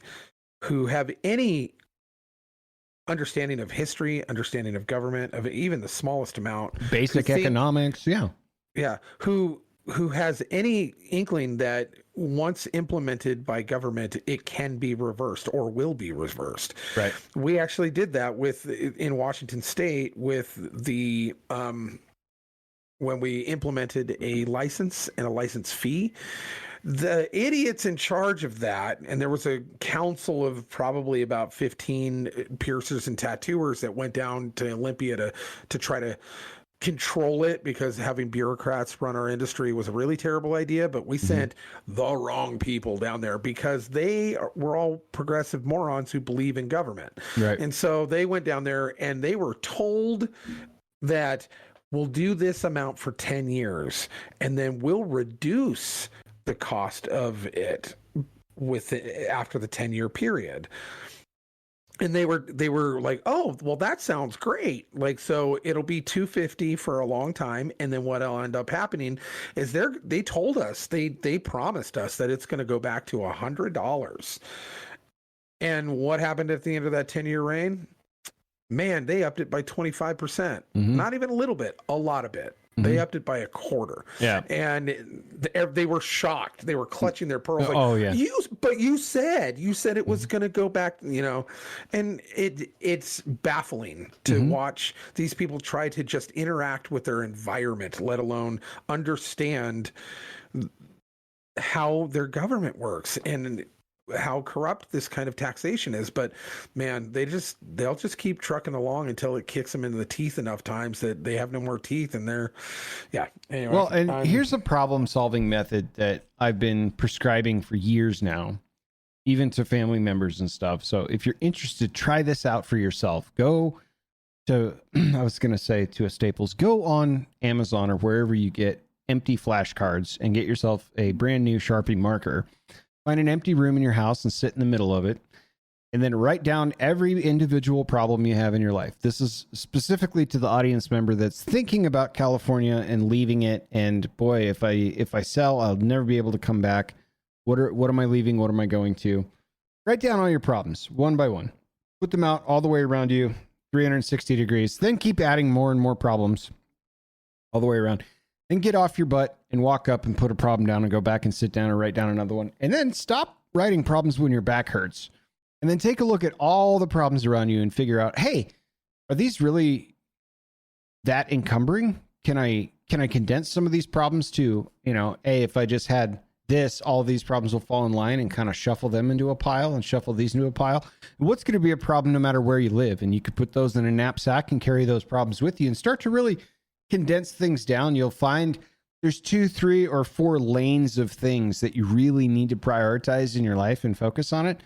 who have any understanding of history, understanding of government, of even the smallest amount. Basic economics, yeah. Yeah, who has any inkling that once implemented by government, it can be reversed or will be reversed. Right. We actually did that in Washington State with the when we implemented a license and a license fee. The idiots in charge of that, and there was a council of probably about 15 piercers and tattooers that went down to Olympia to try to control it, because having bureaucrats run our industry was a really terrible idea. But we sent the wrong people down there, because they were all progressive morons who believe in government. Right. And so they went down there and they were told that we'll do this amount for 10 years and then we'll reduce the cost of it after the 10-year period. And they were like, oh, well, that sounds great. Like, so it'll be $250 for a long time. And then what'll end up happening is they told us, they promised us that it's going to go back to $100. And what happened at the end of that 10-year reign? Man, they upped it by 25%. Not even a little bit, a lot of it. They upped it by a quarter. Yeah. And they were shocked. They were clutching their pearls. Like, oh, yeah. But you said it was going to go back, and it's baffling to watch these people try to just interact with their environment, let alone understand how their government works. And how corrupt this kind of taxation is. But man, they'll just keep trucking along until it kicks them in the teeth enough times that they have no more teeth, and anyway. Well, and here's a problem solving method that I've been prescribing for years now, even to family members and stuff. So if you're interested, try this out for yourself. Go to, I was going to say to a Staples, go on Amazon or wherever you get empty flashcards and get yourself a brand new Sharpie marker. Find an empty room in your house and sit in the middle of it, and then write down every individual problem you have in your life. This is specifically to the audience member that's thinking about California and leaving it. And boy, if I sell, I'll never be able to come back. What am I leaving? What am I going to? Write down all your problems one by one. Put them out all the way around you, 360 degrees. Then keep adding more and more problems all the way around. Then get off your butt and walk up and put a problem down and go back and sit down and write down another one. And then stop writing problems when your back hurts. And then take a look at all the problems around you and figure out, hey, are these really that encumbering? Can I condense some of these problems to, if I just had this, all of these problems will fall in line, and kind of shuffle them into a pile and shuffle these into a pile. What's going to be a problem no matter where you live? And you could put those in a knapsack and carry those problems with you and start to really condense things down. You'll find there's 2, 3, or 4 lanes of things that you really need to prioritize in your life and focus on it.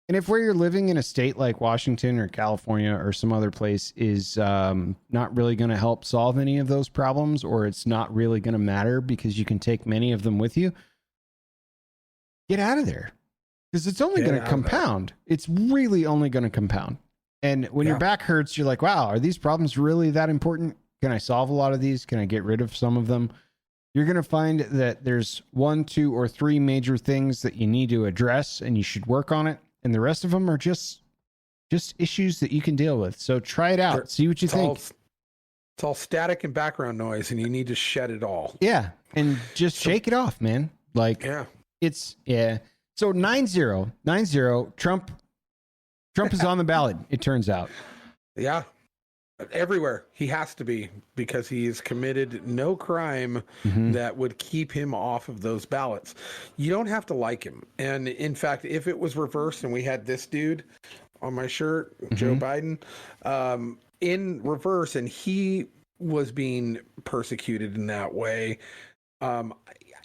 And if where you're living in a state like Washington or California or some other place is not really going to help solve any of those problems, or it's not really going to matter because you can take many of them with you, get out of there, because it's only going to compound. It's really only going to compound. And when your back hurts, you're like, wow, are these problems really that important? Can I solve a lot of these? Can I get rid of some of them? You're going to find that there's 1, 2, or 3 major things that you need to address, and you should work on it. And the rest of them are just issues that you can deal with. So try it out. See what you think. It's all static and background noise, and you need to shed it all. Yeah. And just shake it off, man. So 9-0. Trump is on the ballot, it turns out. Yeah. Everywhere. He has to be, because he has committed no crime that would keep him off of those ballots. You don't have to like him. And in fact, if it was reversed and we had this dude on my shirt, Joe Biden, in reverse, and he was being persecuted in that way,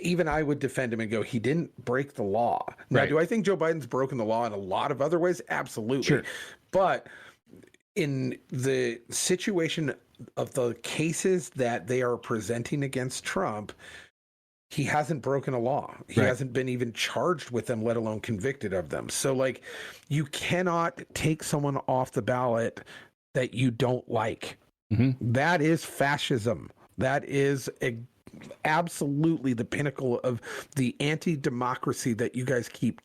even I would defend him and go, he didn't break the law. Now, do I think Joe Biden's broken the law in a lot of other ways? Absolutely. Sure. But in the situation of the cases that they are presenting against Trump, he hasn't broken a law. He hasn't been even charged with them, let alone convicted of them. So, you cannot take someone off the ballot that you don't like. That is fascism. That is absolutely the pinnacle of the anti-democracy that you guys keep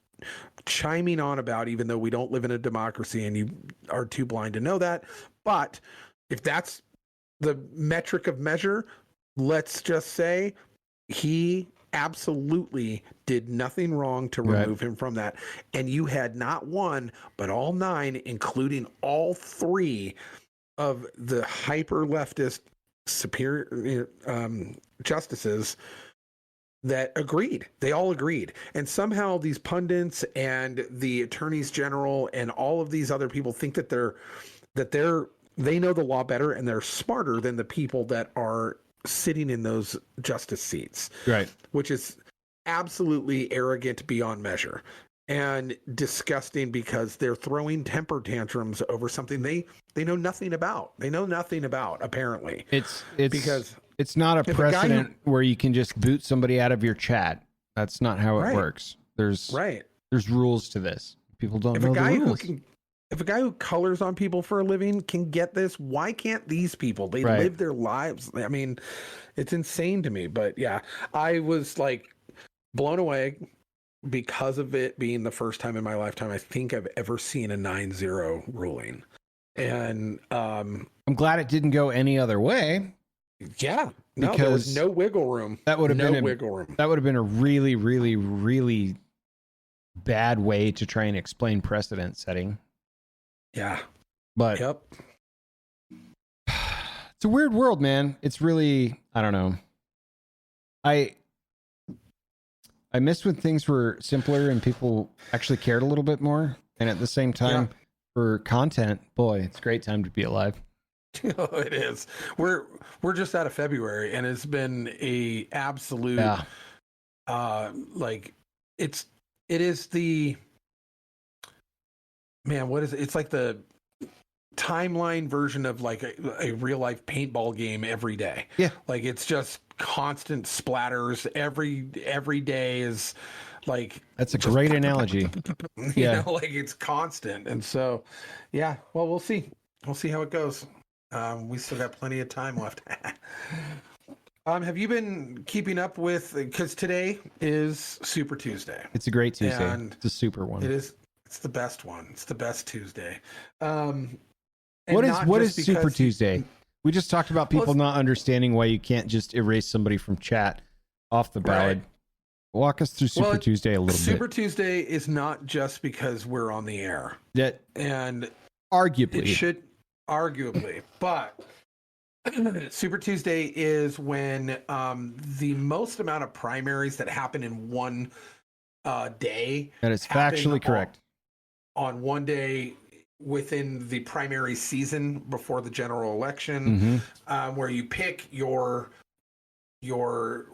chiming on about, even though we don't live in a democracy and you are too blind to know that. But if that's the metric of measure, let's just say he absolutely did nothing wrong to remove him from that. And you had not one, but all 9, including all 3 of the hyper leftist superior justices that agreed. They all agreed. And somehow these pundits and the attorneys general and all of these other people think that they know the law better and they're smarter than the people that are sitting in those justice seats. Right. Which is absolutely arrogant beyond measure and disgusting, because they're throwing temper tantrums over something they know nothing about. They know nothing about, apparently. It's because it's not a precedent where you can just boot somebody out of your chat. That's not how it works. There's rules to this. People don't know the rules. If a guy who colors on people for a living can get this, why can't these people? They live their lives. I mean, it's insane to me. But yeah, I was blown away because of it being the first time in my lifetime I think I've ever seen a 9-0 ruling. And I'm glad it didn't go any other way. Yeah, no, there was no wiggle room. That would have been a really, really, really bad way to try and explain precedent setting. Yeah, but it's a weird world, man. It's really, I don't know. I I miss when things were simpler and people actually cared a little bit more. And at the same time, for content, boy, it's a great time to be alive. It is. We're just out of February, and it's been a absolute like it is the man. What is it? It's like the timeline version of like a real life paintball game every day. Yeah, like it's just constant splatters. Every day is like that's a great analogy. You know, like it's constant, and so yeah. Well, we'll see. We'll see how it goes. We still got plenty of time left. Have you been keeping up with? Because today is Super Tuesday. It's a great Tuesday. And it's a super one. It is. It's the best one. It's the best Tuesday. What is Super Tuesday? We just talked about people not understanding why you can't just erase somebody from chat off the ballot. Right. Walk us through Super Tuesday a little bit. Super Tuesday is not just because we're on the air. And arguably it should. Arguably, but Super Tuesday is when the most amount of primaries that happen in one day. That is factually correct. On one day within the primary season before the general election, where you pick your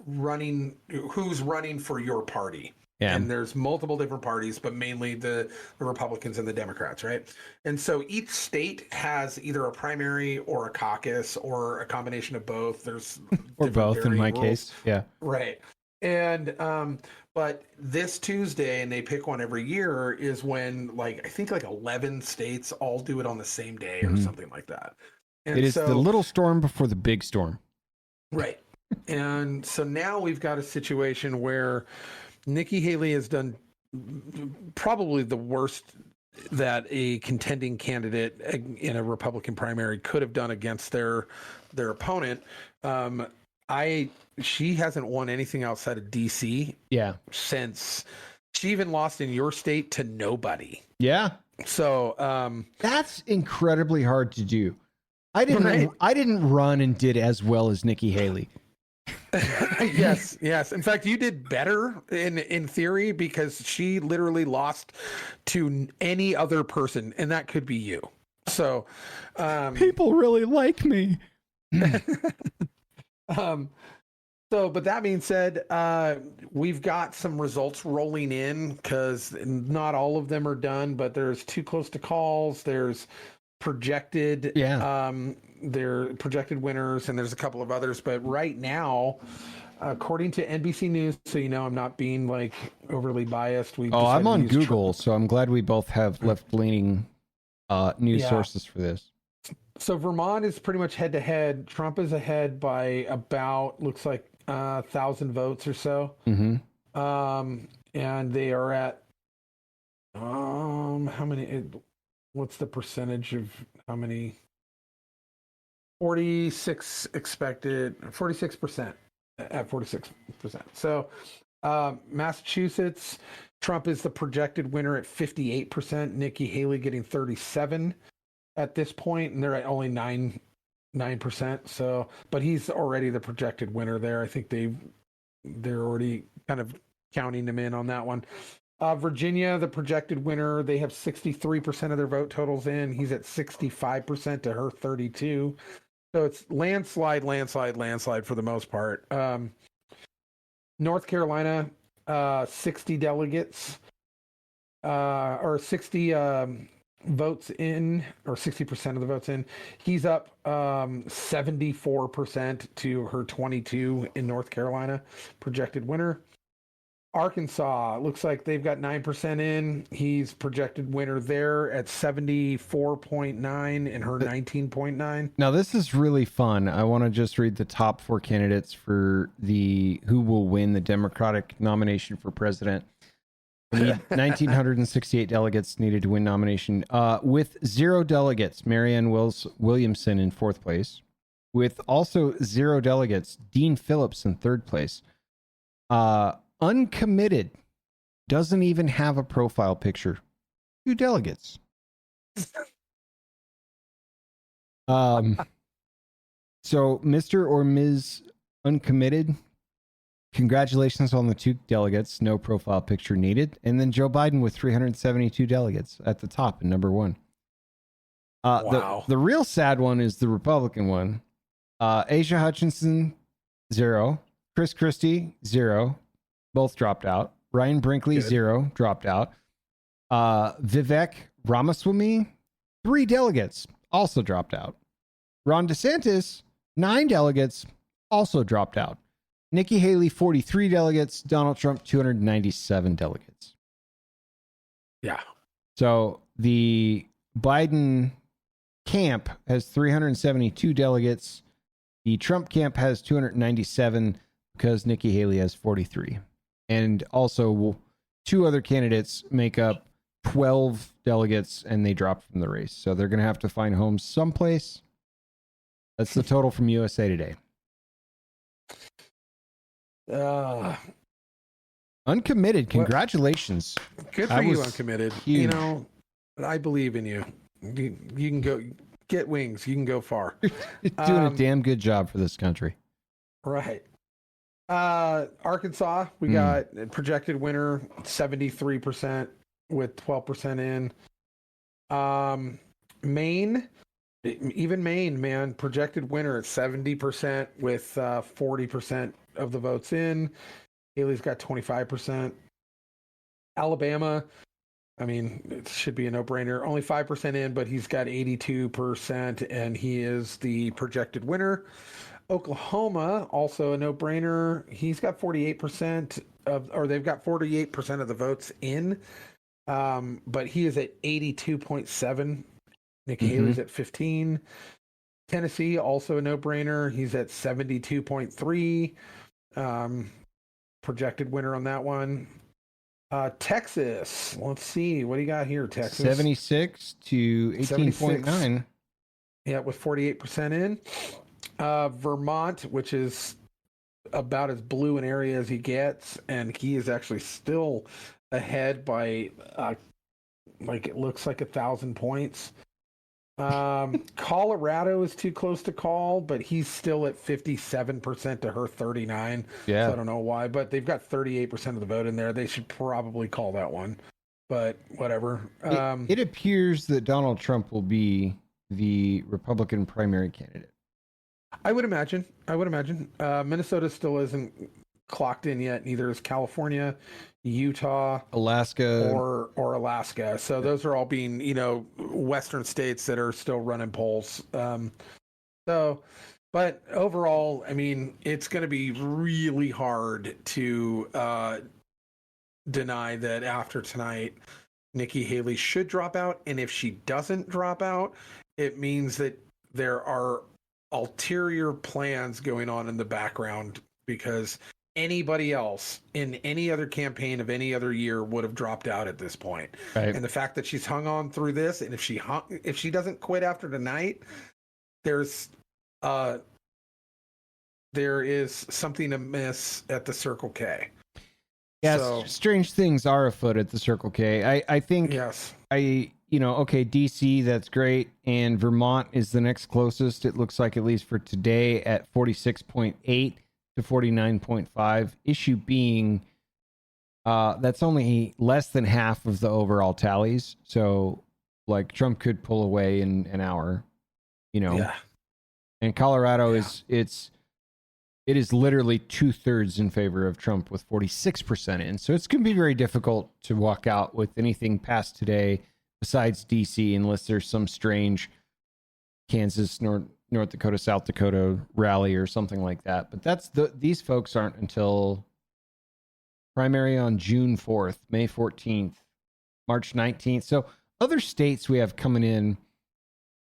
running, who's running for your party. Yeah. And there's multiple different parties, but mainly the Republicans and the Democrats, right? And so each state has either a primary or a caucus or a combination of both. There's or both in my case. Yeah. Right. And but this Tuesday, and they pick one every year, is when I think 11 states all do it on the same day or something like that. And it is the little storm before the big storm. Right. And so now we've got a situation where Nikki Haley has done probably the worst that a contending candidate in a Republican primary could have done against their opponent. She hasn't won anything outside of DC. Yeah. Since she even lost in your state to nobody. Yeah. So that's incredibly hard to do. I didn't run and did as well as Nikki Haley. Yes. In fact, you did better in theory because she literally lost to any other person, and that could be you. So people really like me. But that being said, we've got some results rolling in because not all of them are done, but there's too close to calls. There's projected, they're projected winners, and there's a couple of others. But right now, according to NBC News, so I'm not being overly biased. I'm on Google, so I'm glad we both have left-leaning news sources for this. So Vermont is pretty much head-to-head. Trump is ahead by about, looks like 1,000 votes or so. And they are at how many? What's the percentage of how many? 46% at 46%. So Massachusetts, Trump is the projected winner at 58%. Nikki Haley getting 37% at this point, and they're at only 9%. So, but he's already the projected winner there. I think they're already kind of counting him in on that one. Virginia, the projected winner, they have 63% of their vote totals in. He's at 65% to her 32%. So it's landslide for the most part. North Carolina, 60 delegates, or 60 votes in, or 60% of the votes in. He's up 74% to her 22% in North Carolina, projected winner. Arkansas, looks like they've got 9% in. He's projected winner there at 74.9 and her 19.9. Now this is really fun. I want to just read the top 4 candidates for who will win the Democratic nomination for president. 1,968 delegates needed to win nomination. With 0 delegates, Marianne Williamson in 4th place. With also 0 delegates, Dean Phillips in 3rd place. Uncommitted, doesn't even have a profile picture. 2 delegates. So Mr. or Ms. Uncommitted Congratulations on the 2 delegates. No profile picture needed. And then Joe Biden with 372 delegates at the top in number 1. Wow. The real sad one is the Republican one. Asia Hutchinson, 0. Chris Christie, 0. Both dropped out. Ryan Brinkley, Good. 0. Dropped out. Vivek Ramaswamy, 3 delegates. Also dropped out. Ron DeSantis, 9 delegates. Also dropped out. Nikki Haley, 43 delegates. Donald Trump, 297 delegates. Yeah. So the Biden camp has 372 delegates. The Trump camp has 297 because Nikki Haley has 43. And also 2 other candidates make up 12 delegates and they dropped from the race. So they're going to have to find homes someplace. That's the total from USA Today. Uncommitted. Congratulations. Good for you, Uncommitted. Huge. You know, I believe in you. You can go get wings. You can go far. Doing a damn good job for this country. Right. Arkansas, we got projected winner 73% with 12% in. Maine, even Maine, man, projected winner at 70% with 40% of the votes in. Haley's got 25%. Alabama, I mean, it should be a no-brainer. Only 5% in, but he's got 82%, and he is the projected winner. Oklahoma, also a no-brainer. He's got 48% they've got 48% of the votes in, but he is at 82.7. Nikki Haley's at 15. Tennessee, also a no-brainer. He's at 72.3. Projected winner on that one. Texas, let's see. What do you got here, Texas? 76 to 18.9. Yeah, with 48% in. Vermont, which is about as blue an area as he gets, and he is actually still ahead by it looks like 1,000 points. Colorado is too close to call, but he's still at 57% to her 39. Yeah. So I don't know why, but they've got 38% of the vote in there. They should probably call that one, but whatever. It appears that Donald Trump will be the Republican primary candidate. I would imagine. Minnesota still isn't clocked in yet. Neither is California, Utah, Alaska, or Alaska. So those are all being, Western states that are still running polls. But overall, I mean, it's going to be really hard to deny that after tonight, Nikki Haley should drop out. And if she doesn't drop out, it means that there are ulterior plans going on in the background, because anybody else in any other campaign of any other year would have dropped out at this point. Right. And the fact that she's hung on through this, and if she doesn't quit after tonight, there is something amiss at the Circle K. Yes, so, strange things are afoot at the Circle K. I think. Yes. Okay, DC, that's great. And Vermont is the next closest, it looks like, at least for today, at 46.8 to 49.5. Issue being, that's only less than half of the overall tallies. So, Trump could pull away in an hour, Yeah. And Colorado it is literally 2/3 in favor of Trump with 46% in. So it's going to be very difficult to walk out with anything past today besides DC, unless there's some strange Kansas, North Dakota, South Dakota rally or something like that. But these folks aren't until primary on June 4th, May 14th, March 19th. So other states we have coming in,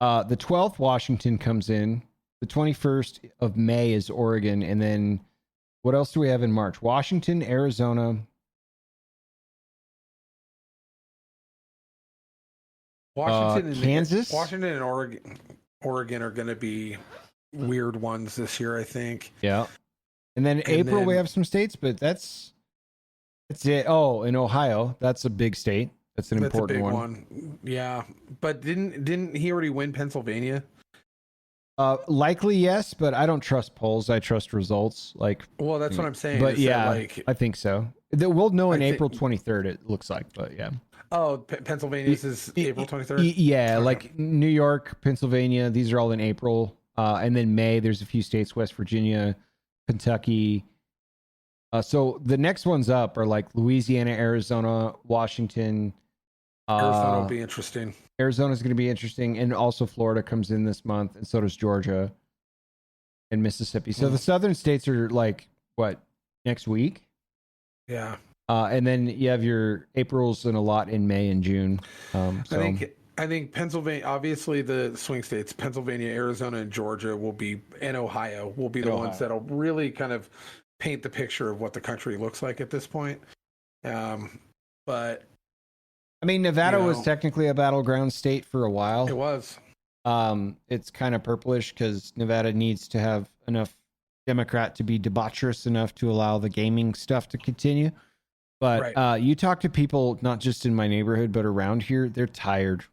the 12th, Washington comes in. The 21st of May is Oregon. And then what else do we have in March? Washington, Arizona. Kansas. Washington and Oregon are going to be weird ones this year, I think. Yeah. And then April we have some states, but that's it. Oh, in Ohio, that's a big state. That's an important one. Yeah. But didn't he already win Pennsylvania? Likely yes, but I don't trust polls. I trust results. Well, that's what I'm saying. But yeah, I think so. We'll know in April 23rd. It looks like, but yeah. Oh, Pennsylvania's is April 23rd. Yeah, okay. Like New York, Pennsylvania. These are all in April, and then May. There's a few states: West Virginia, Kentucky. So the next ones up are like Louisiana, Arizona, Washington. Arizona will be interesting. Arizona's going to be interesting, and also Florida comes in this month, and so does Georgia and Mississippi. So the southern states are like what, next week? Yeah. And then you have your Aprils and a lot in May and June. I think Pennsylvania, obviously the swing states, Pennsylvania, Arizona, and Georgia and Ohio will be the ones that'll really kind of paint the picture of what the country looks like at this point. But I mean, Nevada was technically a battleground state for a while. It was. It's kind of purplish because Nevada needs to have enough Democrat to be debaucherous enough to allow the gaming stuff to continue. But you talk to people, not just in my neighborhood, but around here, they're tired.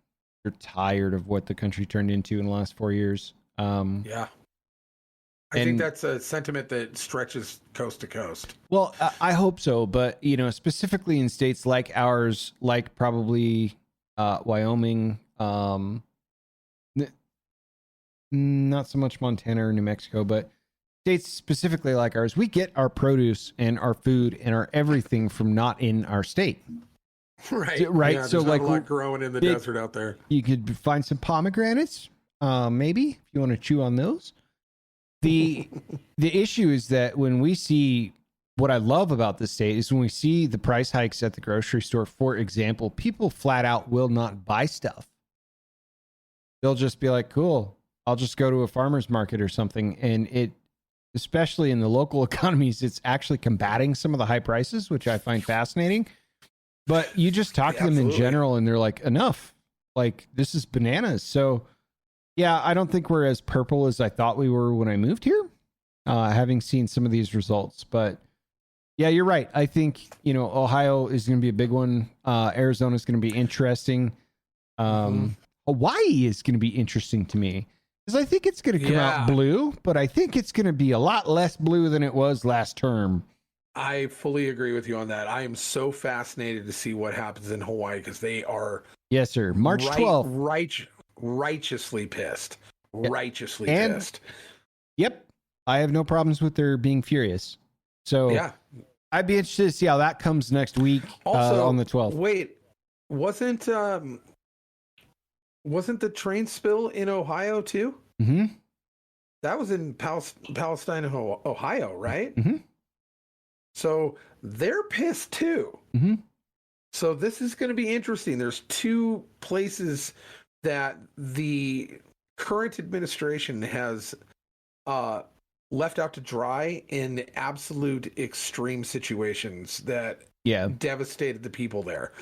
They're tired of what the country turned into in the last 4 years. Yeah. I think that's a sentiment that stretches coast to coast. Well, I hope so. But, specifically in states like ours, like probably Wyoming, not so much Montana or New Mexico, but states specifically like ours, we get our produce and our food and our everything from not in our state. Right. Yeah, so like a lot growing in the desert out there. You could find some pomegranates, maybe, if you want to chew on those. The issue is that when we see, what I love about this state is when we see the price hikes at the grocery store, for example, people flat out will not buy stuff. They'll just be like, cool, I'll just go to a farmer's market or something. And it, especially in the local economies, it's actually combating some of the high prices, which I find fascinating. But you just talk to them in general and they're like, enough, like this is bananas. So yeah, I don't think we're as purple as I thought we were when I moved here, having seen some of these results. But yeah, you're right. I think, Ohio is going to be a big one. Arizona is going to be interesting. Hawaii is going to be interesting to me because I think it's going to come out blue, but I think it's going to be a lot less blue than it was last term. I fully agree with you on that. I am so fascinated to see what happens in Hawaii because they are March 12th. Righteously pissed. Righteously pissed. Yep. I have no problems with their being furious. So yeah, I'd be interested to see how that comes next week. Also, on the 12th. Wait, wasn't the train spill in Ohio too? Mm-hmm. That was in Palestine, Ohio, right? Mm-hmm. So they're pissed too. Mm-hmm. So this is going to be interesting. There's two places that the current administration has left out to dry in absolute extreme situations that devastated the people there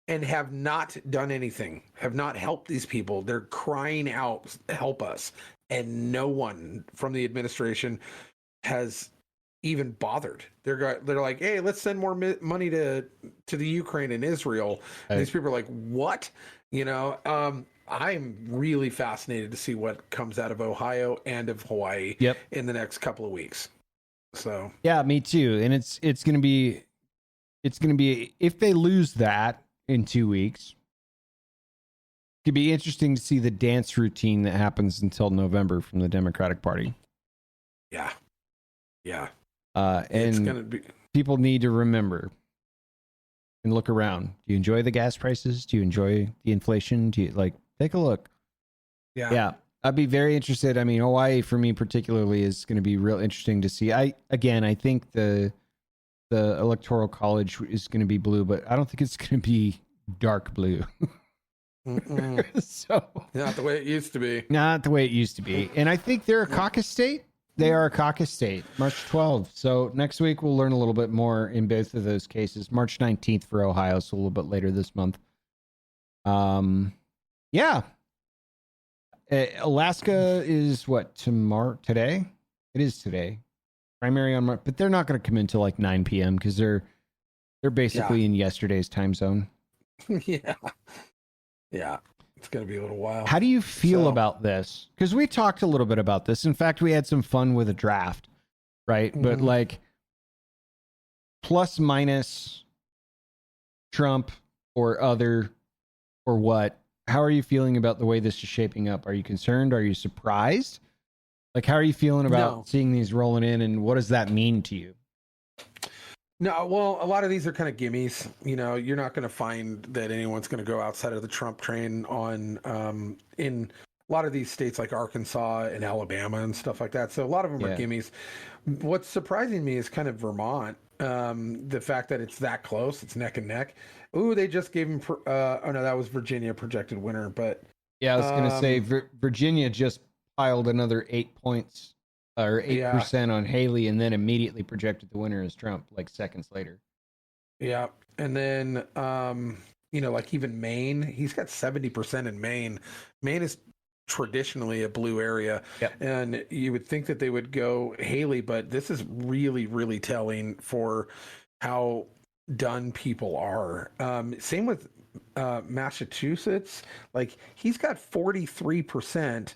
and have not done anything, have not helped these people. They're crying out, help us. And no one from the administration has even bothered. They're like, hey, let's send more money to the Ukraine and Israel. And these people are like, what? I'm really fascinated to see what comes out of Ohio and of Hawaii in the next couple of weeks. So yeah, me too. And it's going to be if they lose that in 2 weeks, it could be interesting to see the dance routine that happens until November from the Democratic Party. Yeah. Yeah. And it's gonna be... people need to remember and look around. Do you enjoy the gas prices? Do you enjoy the inflation? Do you take a look? Yeah. I'd be very interested. I mean, Hawaii for me particularly is going to be real interesting to see. I think the electoral college is going to be blue, but I don't think it's going to be dark blue. So not the way it used to be. Not the way it used to be. And I think they're a caucus state. They are a caucus state, March 12th. So next week we'll learn a little bit more in both of those cases. March 19th for Ohio, so a little bit later this month. Yeah. Alaska is what, today? It is today. Primary on March, but they're not going to come in till 9 p.m. because they're basically in yesterday's time zone. Yeah. It's going to be a little while. How do you feel about this? Because we talked a little bit about this. In fact, we had some fun with a draft, right? Mm-hmm. But like, plus minus Trump or other or what? How are you feeling about the way this is shaping up? Are you concerned? Are you surprised? Like, how are you feeling about seeing these rolling in, and what does that mean to you? No, well, a lot of these are kind of gimmies. You know, you're not going to find that anyone's going to go outside of the Trump train on in a lot of these states like Arkansas and Alabama and stuff like that. So a lot of them are gimmies. What's surprising me is kind of Vermont. The fact that it's that close, it's neck and neck. Ooh, they just gave him. Oh no, that was Virginia projected winner. But yeah, I was going to say Virginia just piled another 8 points. Or 8% on Haley, and then immediately projected the winner as Trump, like seconds later. Yeah, and then you know, like even Maine, he's got 70% in Maine. Maine is traditionally a blue area, and you would think that they would go Haley, but this is really, really telling for how done people are. Same with Massachusetts. Like he's got 43%.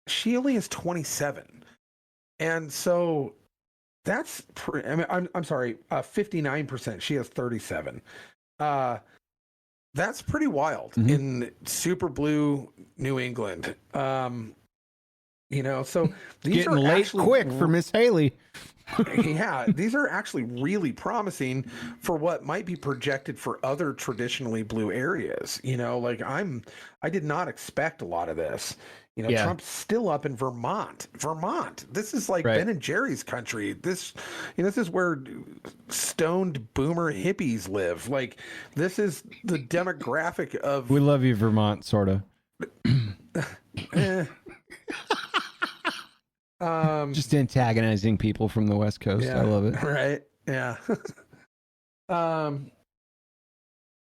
She only has 27%. And so that's, I'm sorry, 59%. She has 37%. That's pretty wild in super blue New England. You know, so these getting are late quick for Miss Haley. Yeah, these are actually really promising for what might be projected for other traditionally blue areas. You know, like I did not expect a lot of this. You know, Trump's still up in Vermont. This is like Ben and Jerry's country. This is where stoned boomer hippies live. Like, this is the demographic of. We love you, Vermont, sort of. Just antagonizing people from the West Coast. I love it. Right. Yeah.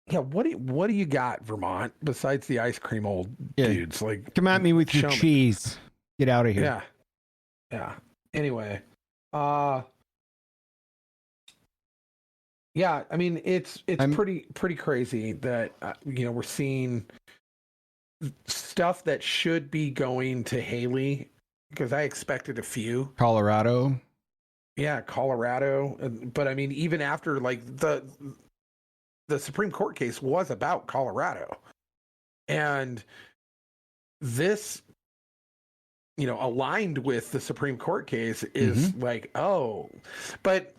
Yeah, what do you got, Vermont, besides the ice cream old dudes? Like, come at me with your cheese. Get out of here. Yeah. Yeah. Anyway. Yeah, I mean, it's pretty crazy that you know, we're seeing stuff that should be going to Haley, because I expected a few. Colorado. Yeah, Colorado. But I mean, even after like the Supreme Court case was about Colorado, and this, you know, aligned with the Supreme Court case is like, oh, but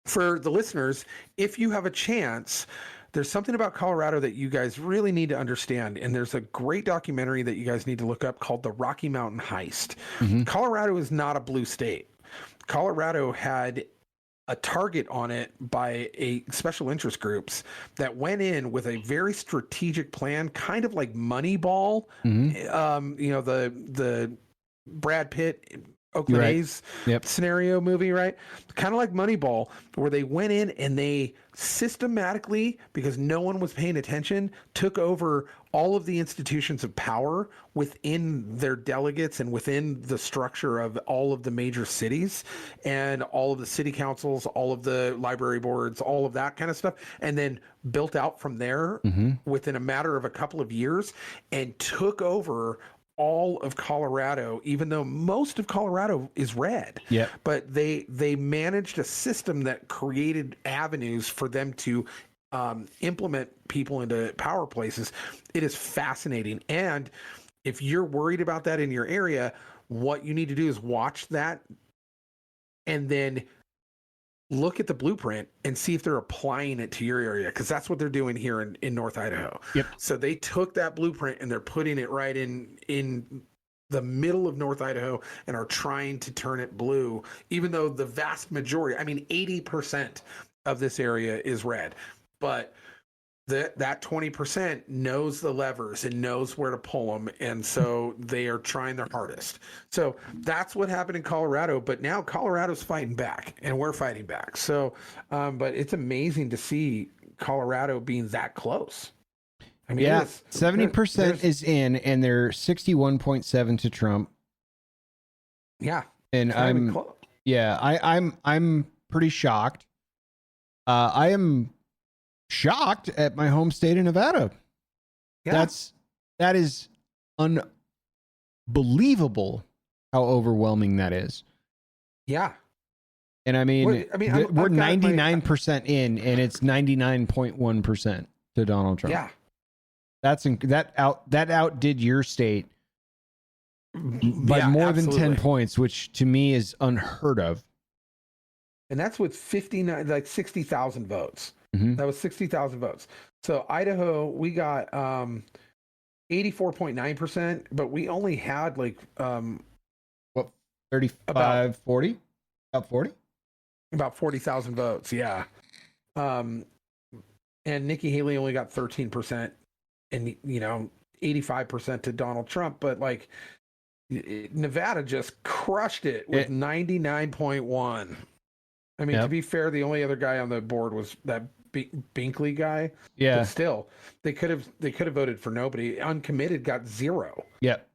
for the listeners, if you have a chance, there's something about Colorado that you guys really need to understand. And there's a great documentary that you guys need to look up called The Rocky Mountain Heist. Colorado is not a blue state. Colorado had a target on it by a special interest groups that went in with a very strategic plan, kind of like Moneyball. You know, the Brad Pitt Oakland A's scenario movie, right? Kind of like Moneyball, where they went in and they systematically, because no one was paying attention, took over all of the institutions of power within their delegates and within the structure of all of the major cities and all of the city councils, all of the library boards, all of that kind of stuff, and then built out from there within a matter of a couple of years and took over all of Colorado, even though most of Colorado is red. Yeah. But they managed a system that created avenues for them to implement people into power places. It is fascinating. And if you're worried about that in your area, what you need to do is watch that and then look at the blueprint and see if they're applying it to your area, because that's what they're doing here in North Idaho. So they took that blueprint and they're putting it right in the middle of North Idaho and are trying to turn it blue, even though the vast majority, I mean 80% of this area is red, but that 20% knows the levers and knows where to pull them, and so they are trying their hardest. So that's what happened in Colorado, but now Colorado's fighting back, and we're fighting back. So, but it's amazing to see Colorado being that close. I mean, 70% is in, and they're 61.7 to Trump. Yeah, and I'm pretty shocked. I am shocked at my home state of Nevada. That is unbelievable how overwhelming that is. Yeah. And I mean, we're 99% in, and it's 99.1% to Donald Trump. Yeah. That outdid your state by more than 10 points, which to me is unheard of. And that's with 60,000 votes. Mm-hmm. That was 60,000 votes. So Idaho, we got 84.9%, but we only had 35, 40? About 40? About 40,000 votes, yeah. And Nikki Haley only got 13%, and 85% to Donald Trump. But Nevada just crushed it with 99.1. I mean, to be fair, the only other guy on the board was that Binkley guy. Yeah. But still, they could have voted for nobody. Uncommitted got 0. Yep.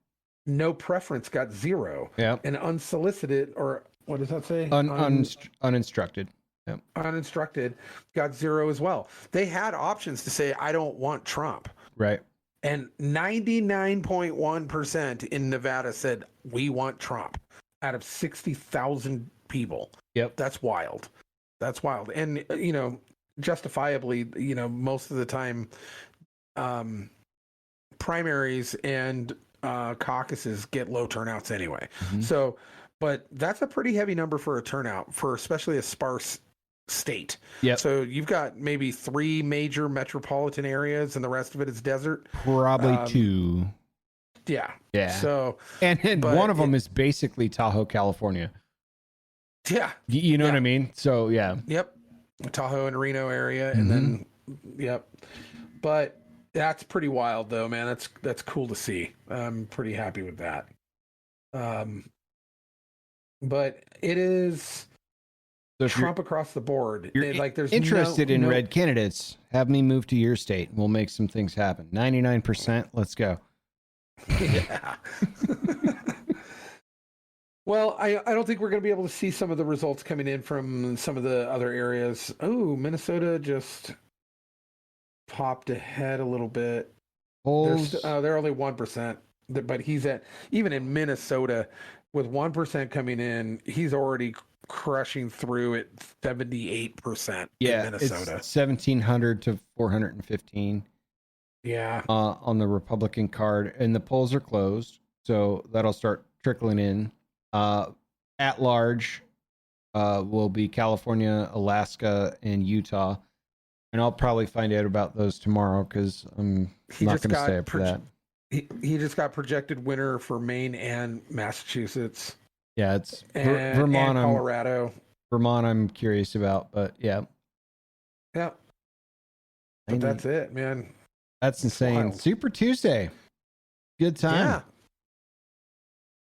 No preference got 0. Yeah. And unsolicited, or what does that say? Uninstructed. Yep. Uninstructed got 0 as well. They had options to say, I don't want Trump. Right. And 99.1% in Nevada said, we want Trump out of 60,000 people. Yep. That's wild. That's wild. And, justifiably, most of the time, primaries and caucuses get low turnouts anyway. Mm-hmm. So, but that's a pretty heavy number for a turnout, for especially a sparse state. Yeah. So you've got maybe 3 major metropolitan areas, and the rest of it is desert. Probably 2. Yeah. Yeah. So, and one of them is basically Tahoe, California. Yeah. You know what I mean? So yeah. Yep. Tahoe and Reno area, and then yep. But that's pretty wild, though, man. That's cool to see. I'm pretty happy with that. But it is Trump across the board. There's interested in red candidates. Have me move to your state. We'll make some things happen. 99%. Let's go. Yeah. Well, I don't think we're going to be able to see some of the results coming in from some of the other areas. Oh, Minnesota just popped ahead a little bit. They're only 1%, but he's even in Minnesota with 1% coming in, he's already crushing through at 78%. Yeah, in Minnesota, it's 1,700 to 415. Yeah, on the Republican card, and the polls are closed, so that'll start trickling in. At large will be California, Alaska, and Utah. And I'll probably find out about those tomorrow because I'm not going to stay up for that. He just got projected winner for Maine and Massachusetts. Yeah, it's Vermont and Colorado. Vermont I'm curious about, but yeah. Yeah. But that's it, man. That's insane. Wild. Super Tuesday. Good time. Yeah.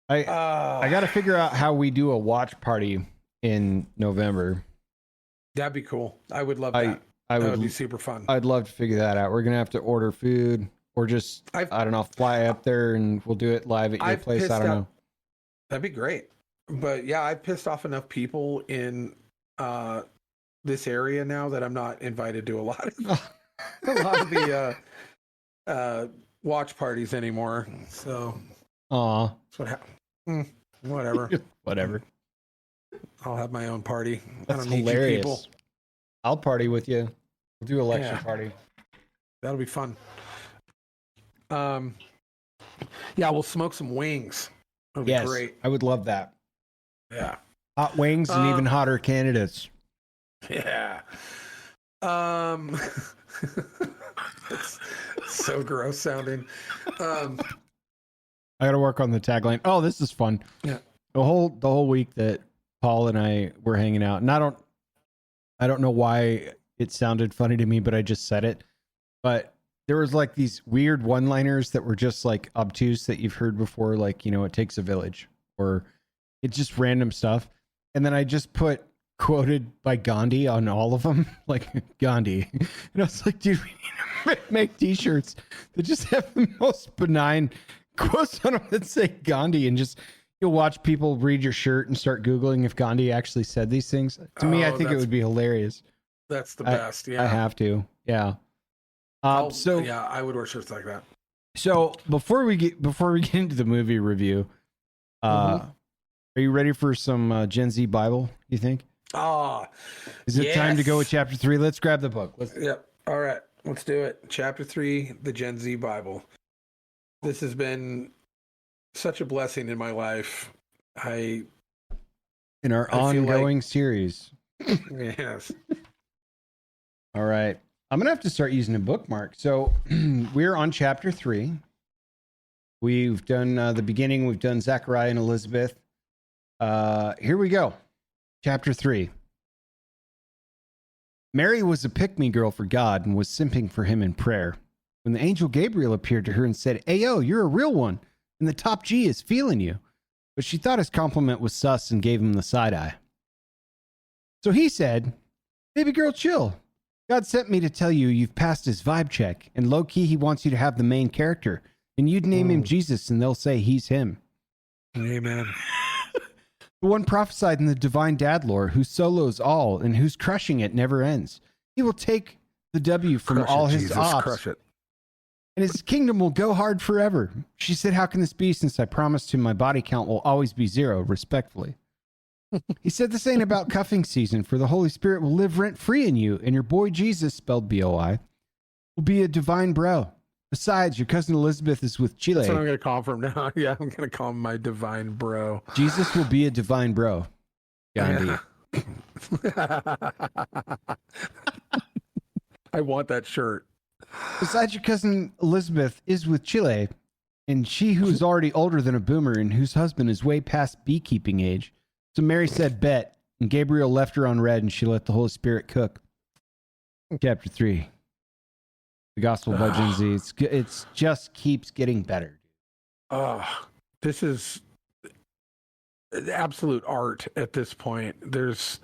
I got to figure out how we do a watch party in November. That'd be cool. I would love that. That would be super fun. I'd love to figure that out. We're going to have to order food or just, I don't know, fly up there and we'll do it live at your place. I don't know. That'd be great. But yeah, I've pissed off enough people in this area now that I'm not invited to a lot of the watch parties anymore. So, that's what happened. Whatever. Whatever. I'll have my own party. That's I don't hilarious. need you people. I'll party with you. We'll do election party. That'll be fun. Yeah, we'll smoke some wings. That'll be great. I would love that. Yeah. Hot wings and even hotter candidates. Yeah. It's so gross sounding. I got to work on the tagline. Oh, this is fun. Yeah. The whole week that Paul and I were hanging out, and I don't know why it sounded funny to me, but I just said it. But there was like these weird one-liners that were just like obtuse that you've heard before, like, it takes a village, or it's just random stuff. And then I just put quoted by Gandhi on all of them, like Gandhi. And I was like, dude, we need to make t-shirts that just have the most benign quotes on them that say Gandhi, and just you'll watch people read your shirt and start Googling if Gandhi actually said these things. To me, I think it would be hilarious. That's the best. Yeah, I have to. Yeah. I would wear shirts like that. So before we get into the movie review, are you ready for some Gen Z Bible? You think? Is it time to go with chapter 3? Let's grab the book. Yep. All right, let's do it. Chapter 3, the Gen Z Bible. This has been such a blessing in my life. In our ongoing series. Yes. All right. I'm going to have to start using a bookmark. So we're on chapter 3. We've done the beginning. We've done Zechariah and Elizabeth. Here we go. Chapter 3. Mary was a pick-me girl for God and was simping for him in prayer. When the angel Gabriel appeared to her and said, "Ayo, you're a real one, and the top G is feeling you." But she thought his compliment was sus and gave him the side eye. So he said, "Baby girl, chill. God sent me to tell you you've passed his vibe check, and low-key he wants you to have the main character, and you'd name him Jesus, and they'll say he's him." Amen. The one prophesied in the divine dad lore, who solos all and who's crushing it never ends. He will take the W from all his ops. Crush it. And his kingdom will go hard forever. She said, "How can this be, since I promised him my body count will always be 0, respectfully?" He said, "This ain't about cuffing season, for the Holy Spirit will live rent-free in you, and your boy Jesus, spelled B-O-I, will be a divine bro. Besides, your cousin Elizabeth is with Chile." That's what I'm going to call him from now. Yeah, I'm going to call him my divine bro. Jesus will be a divine bro. Gandhi. Yeah. I want that shirt. "Besides, your cousin Elizabeth is with Chile, and she who is already older than a boomer and whose husband is way past beekeeping age." So Mary said, "Bet," and Gabriel left her on red, and she let the Holy Spirit cook. Chapter 3. The Gospel by Gen Z. It's just keeps getting better. This is absolute art at this point. This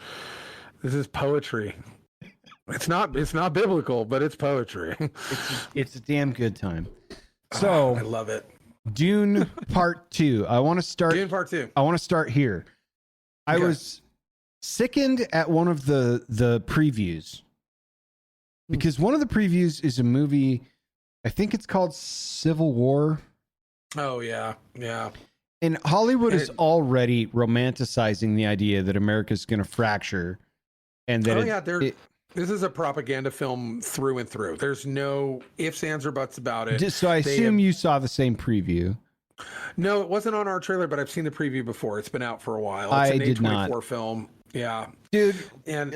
is poetry. It's not biblical, but it's poetry. It's a damn good time. So I love it. Dune Part 2. I want to start. Dune Part 2. I want to start here. I was sickened at one of the previews, because one of the previews is a movie. I think it's called Civil War. Oh yeah, yeah. And Hollywood is already romanticizing the idea that America's going to fracture, and that this is a propaganda film through and through. There's no ifs, ands, or buts about it. So I assume you saw the same preview. No, it wasn't on our trailer, but I've seen the preview before. It's been out for a while. It's an did A24 not. film. Yeah. Dude. And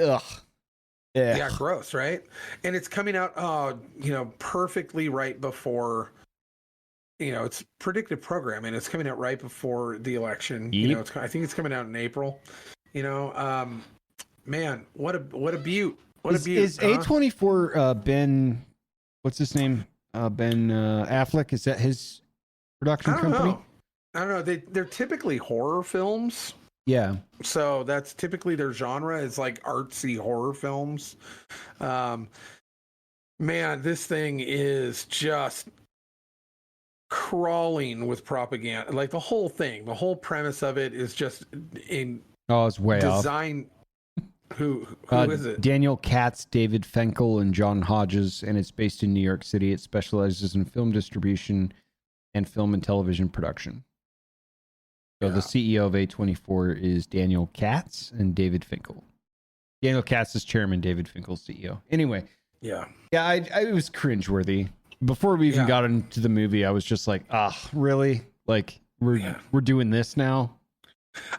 Yeah, gross, right? And it's coming out perfectly right before, it's predictive programming. It's coming out right before the election. Yep. I think it's coming out in April. Man, what a beaut. What a beaut. Is A24 Ben, what's his name? Ben Affleck, is that his production company? I don't know. They're typically horror films. Yeah. So that's typically their genre, is like artsy horror films. Man, this thing is just crawling with propaganda. Like the whole thing, the whole premise of it is just it's way design. Who is it? Daniel Katz, David Finkel, and John Hodges, and it's based in New York City. It specializes in film distribution and film and television production. So the CEO of A24 is Daniel Katz and David Finkel. Daniel Katz is chairman, David Finkel CEO. Anyway. Yeah. Yeah, it was cringeworthy. Before we even got into the movie, I was just like, really? Like, we're doing this now?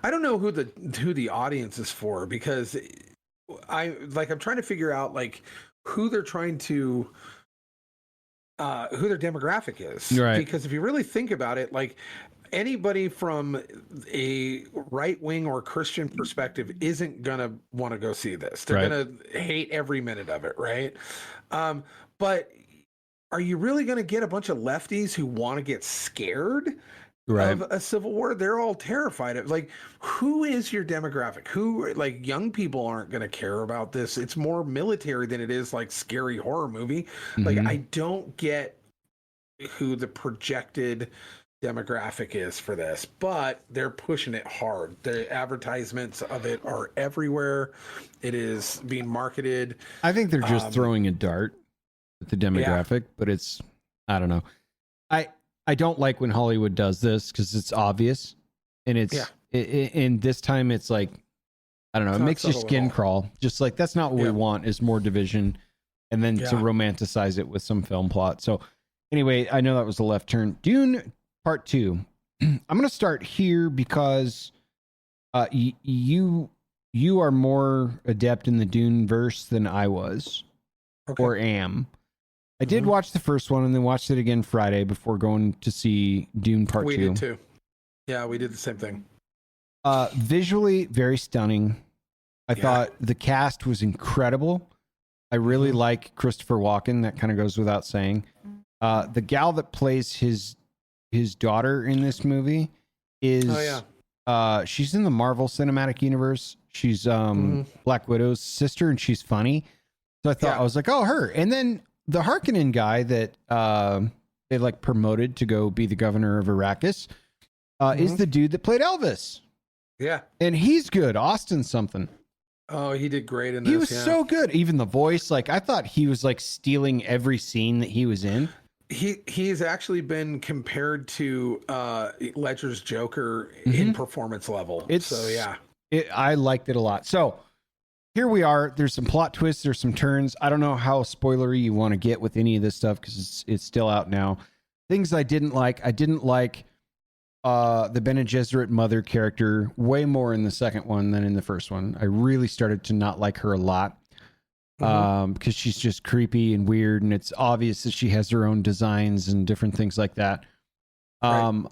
I don't know who the audience is for, because I'm trying to figure out like who they're trying to who their demographic is. Right. Because if you really think about it, like anybody from a right wing or Christian perspective isn't gonna want to go see this. They're gonna hate every minute of it, right? But are you really gonna get a bunch of lefties who want to get scared of a civil war? They're all terrified of, like, who is your demographic? Who, like, young people aren't going to care about this. It's more military than it is like scary horror movie. Mm-hmm. Like, I don't get who the projected demographic is for this, but they're pushing it hard. The advertisements of it are everywhere. It is being marketed. I think they're just throwing a dart at the demographic, but it's, I don't know. I don't like when Hollywood does this because it's obvious, and and this time it's like, I don't know, it makes your skin crawl. Just like, that's not what we want, is more division, and then to romanticize it with some film plot. So anyway, I know that was a left turn. Dune Part 2. I'm going to start here because you are more adept in the Dune verse than I was, or am. I did watch the first one and then watched it again Friday before going to see Dune Part 2. We did too. Yeah, we did the same thing. Visually, very stunning. I thought the cast was incredible. I really like Christopher Walken. That kind of goes without saying. The gal that plays his daughter in this movie is... she's in the Marvel Cinematic Universe. She's Black Widow's sister, and she's funny. So I thought, I was like, oh, her. And then the Harkonnen guy that they like promoted to go be the governor of Arrakis is the dude that played Elvis. Yeah. And he's good. Austin something. Oh, he did great in this. He was so good. Even the voice, like, I thought he was like stealing every scene that he was in. He's actually been compared to Ledger's Joker in performance level. I liked it a lot. So here we are. There's some plot twists. There's some turns. I don't know how spoilery you want to get with any of this stuff because it's still out now. Things I didn't like. I didn't like the Bene Gesserit mother character way more in the second one than in the first one. I really started to not like her a lot because she's just creepy and weird, and it's obvious that she has her own designs and different things like that. And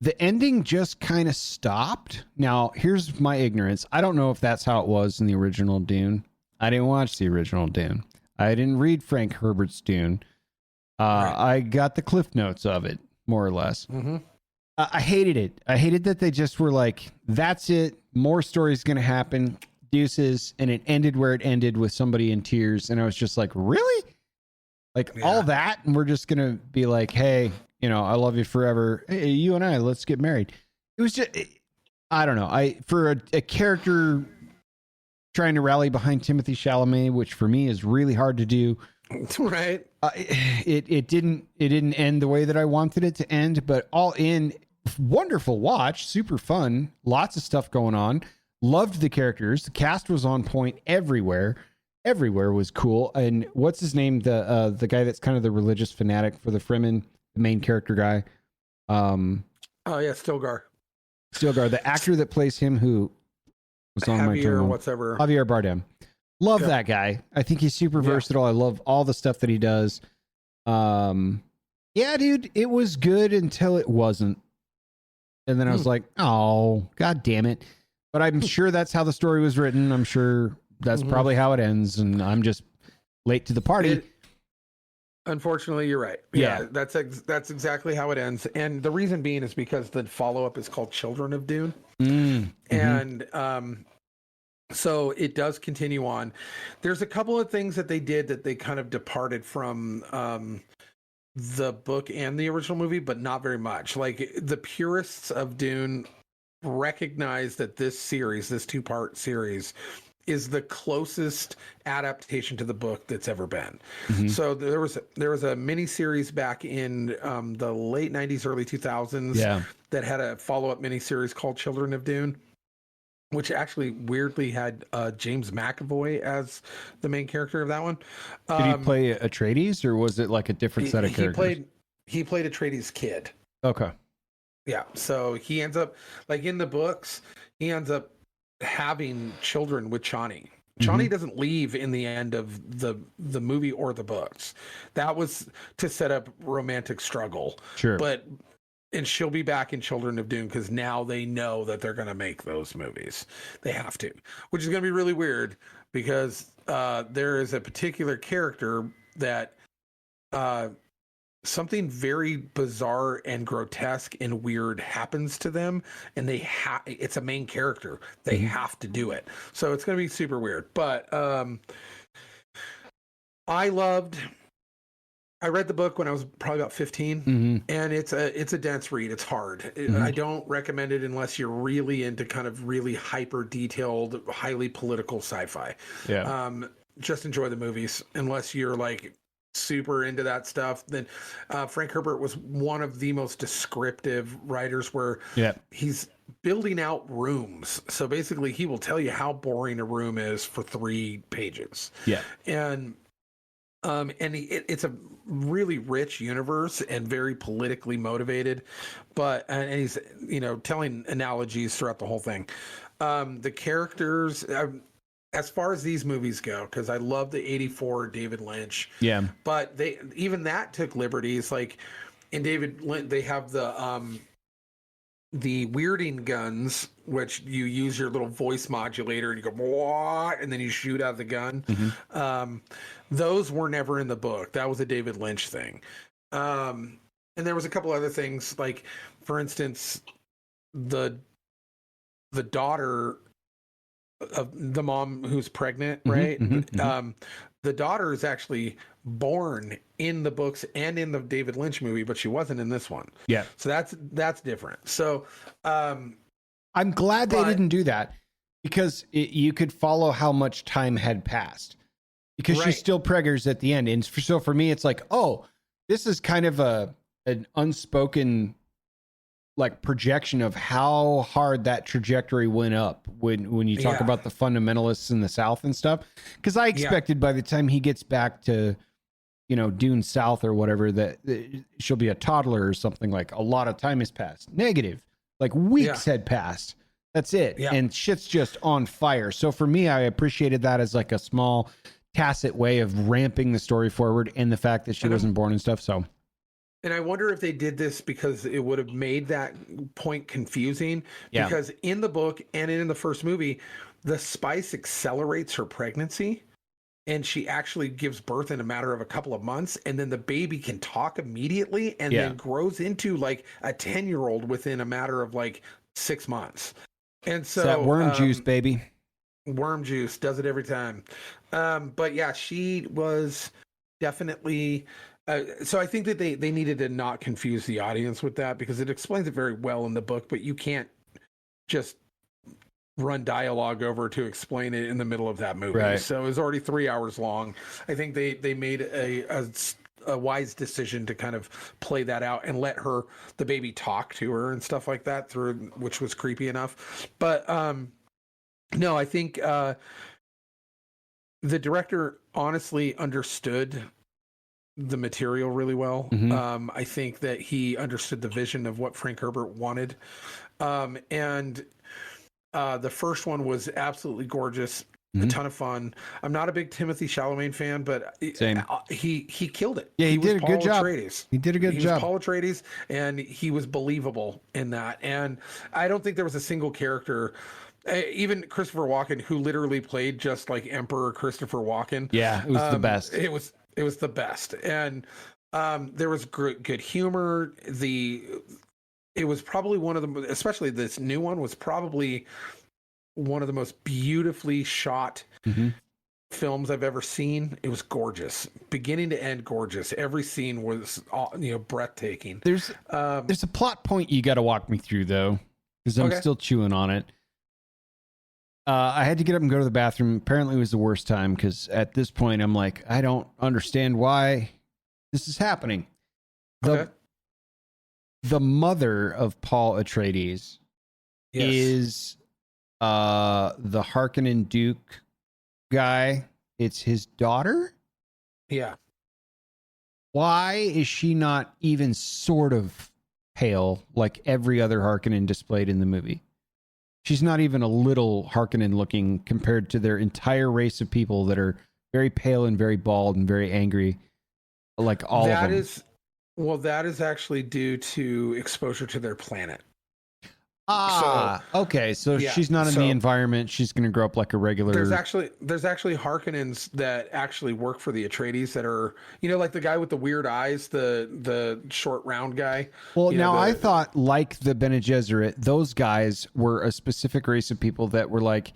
the ending just kind of stopped. Now, here's my ignorance. I don't know if that's how it was in the original Dune. I didn't watch the original Dune. I didn't read Frank Herbert's Dune. I got the Cliff Notes of it, more or less. I hated it. I hated that they just were like, that's it. More stories going to happen. Deuces. And it ended where it ended with somebody in tears. And I was just like, really? Like all that? And we're just going to be like, hey, I love you forever. Hey, you and I, let's get married. It was just, I don't know. For a character trying to rally behind Timothée Chalamet, which for me is really hard to do. Right. It didn't end the way that I wanted it to end, but all in, wonderful watch, super fun, lots of stuff going on. Loved the characters. The cast was on point everywhere. Everywhere was cool. And what's his name? The guy that's kind of the religious fanatic for the Fremen, the main character guy. Stilgar. The actor that plays him, who was on my turn. Javier Bardem. Love that guy. I think he's super versatile. I love all the stuff that he does. Dude, it was good until it wasn't. And then I was like, oh, God damn it. But I'm sure that's how the story was written. I'm sure that's probably how it ends. And I'm just late to the party. Unfortunately, you're right. Yeah, that's exactly how it ends. And the reason being is because the follow-up is called Children of Dune. And so it does continue on. There's a couple of things that they did that they kind of departed from the book and the original movie, but not very much. Like, the purists of Dune recognize that this two-part series is the closest adaptation to the book that's ever been. So there was a mini series back in the late 90s, early 2000s that had a follow-up mini series called Children of Dune, which actually weirdly had James McAvoy as the main character of that one. Did he play Atreides, or was it like a different set of characters? He played Atreides' kid. Okay. Yeah, so he ends up, like in the books, he ends up having children with Chani. Chani doesn't leave in the end of the movie or the books. That was to set up romantic struggle. Sure. And she'll be back in Children of Dune because now they know that they're going to make those movies. They have to, which is going to be really weird because there is a particular character that something very bizarre and grotesque and weird happens to them, and it's a main character. They have to do it. So it's going to be super weird. But I read the book when I was probably about 15, and it's a dense read. It's hard. I don't recommend it unless you're really into kind of really hyper detailed, highly political sci-fi. Just enjoy the movies unless you're like super into that stuff. Then Frank Herbert was one of the most descriptive writers, where he's building out rooms. So basically, he will tell you how boring a room is for 3 pages. Yeah, and it's a really rich universe and very politically motivated, and he's telling analogies throughout the whole thing. The characters, as far as these movies go, because I love the 84 David Lynch, but that took liberties. Like in David Lynch, they have the weirding guns, which you use your little voice modulator and you go, what? And then you shoot out the gun. Mm-hmm. Those were never in the book. That was a David Lynch thing. And there was a couple other things, like, for instance, the daughter of the mom who's pregnant, right? Mm-hmm, mm-hmm. The daughter is actually born in the books and in the David Lynch movie, but she wasn't in this one. Yeah. So that's different. So I'm glad they didn't do that, because you could follow how much time had passed, because she still preggers at the end. And so for me, it's like, oh, this is kind of an unspoken like projection of how hard that trajectory went up when you talk about the fundamentalists in the South and stuff. Because I expected by the time he gets back to, Dune South or whatever, that she'll be a toddler or something. Like, a lot of time has passed. Negative. Like, weeks had passed. That's it. Yeah. And shit's just on fire. So for me, I appreciated that as like a small tacit way of ramping the story forward, and the fact that she wasn't born and stuff. So. And I wonder if they did this because it would have made that point confusing. Yeah. Because in the book and in the first movie, the spice accelerates her pregnancy, and she actually gives birth in a matter of a couple of months. And then the baby can talk immediately and then grows into like a 10-year-old within a matter of like 6 months. And so it's that worm juice, baby. Worm juice does it every time. But yeah, she was definitely... so I think that they needed to not confuse the audience with that, because it explains it very well in the book, but you can't just run dialogue over to explain it in the middle of that movie. Right. So it was already 3 hours long. I think they made a wise decision to kind of play that out and let the baby talk to her and stuff like that which was creepy enough. But no, I think the director honestly understood the material really well. Mm-hmm. I think that he understood the vision of what Frank Herbert wanted. And the first one was absolutely gorgeous, a ton of fun. I'm not a big Timothée Chalamet fan, but he killed it. Yeah, he did a good job. He did a good job. Was Paul Atreides, and he was believable in that. And I don't think there was a single character, even Christopher Walken, who literally played just like Emperor Christopher Walken. Yeah, it was the best. It was the best. And there was good humor. It was probably one of the, especially this new one, was probably one of the most beautifully shot films I've ever seen. It was gorgeous, beginning to end, gorgeous. Every scene was, breathtaking. There's a plot point you got to walk me through though, because I'm still chewing on it. I had to get up and go to the bathroom. Apparently it was the worst time, because at this point I'm like, I don't understand why this is happening. The mother of Paul Atreides is the Harkonnen Duke guy. It's his daughter? Yeah. Why is she not even sort of pale like every other Harkonnen displayed in the movie? She's not even a little Harkonnen looking compared to their entire race of people that are very pale and very bald and very angry, like all of them. That is actually due to exposure to their planet. Okay. So she's not in the environment. She's going to grow up like a regular. There's actually Harkonnens that actually work for the Atreides that are, like the guy with the weird eyes, the short round guy. Well, I thought, like the Bene Gesserit, those guys were a specific race of people that were like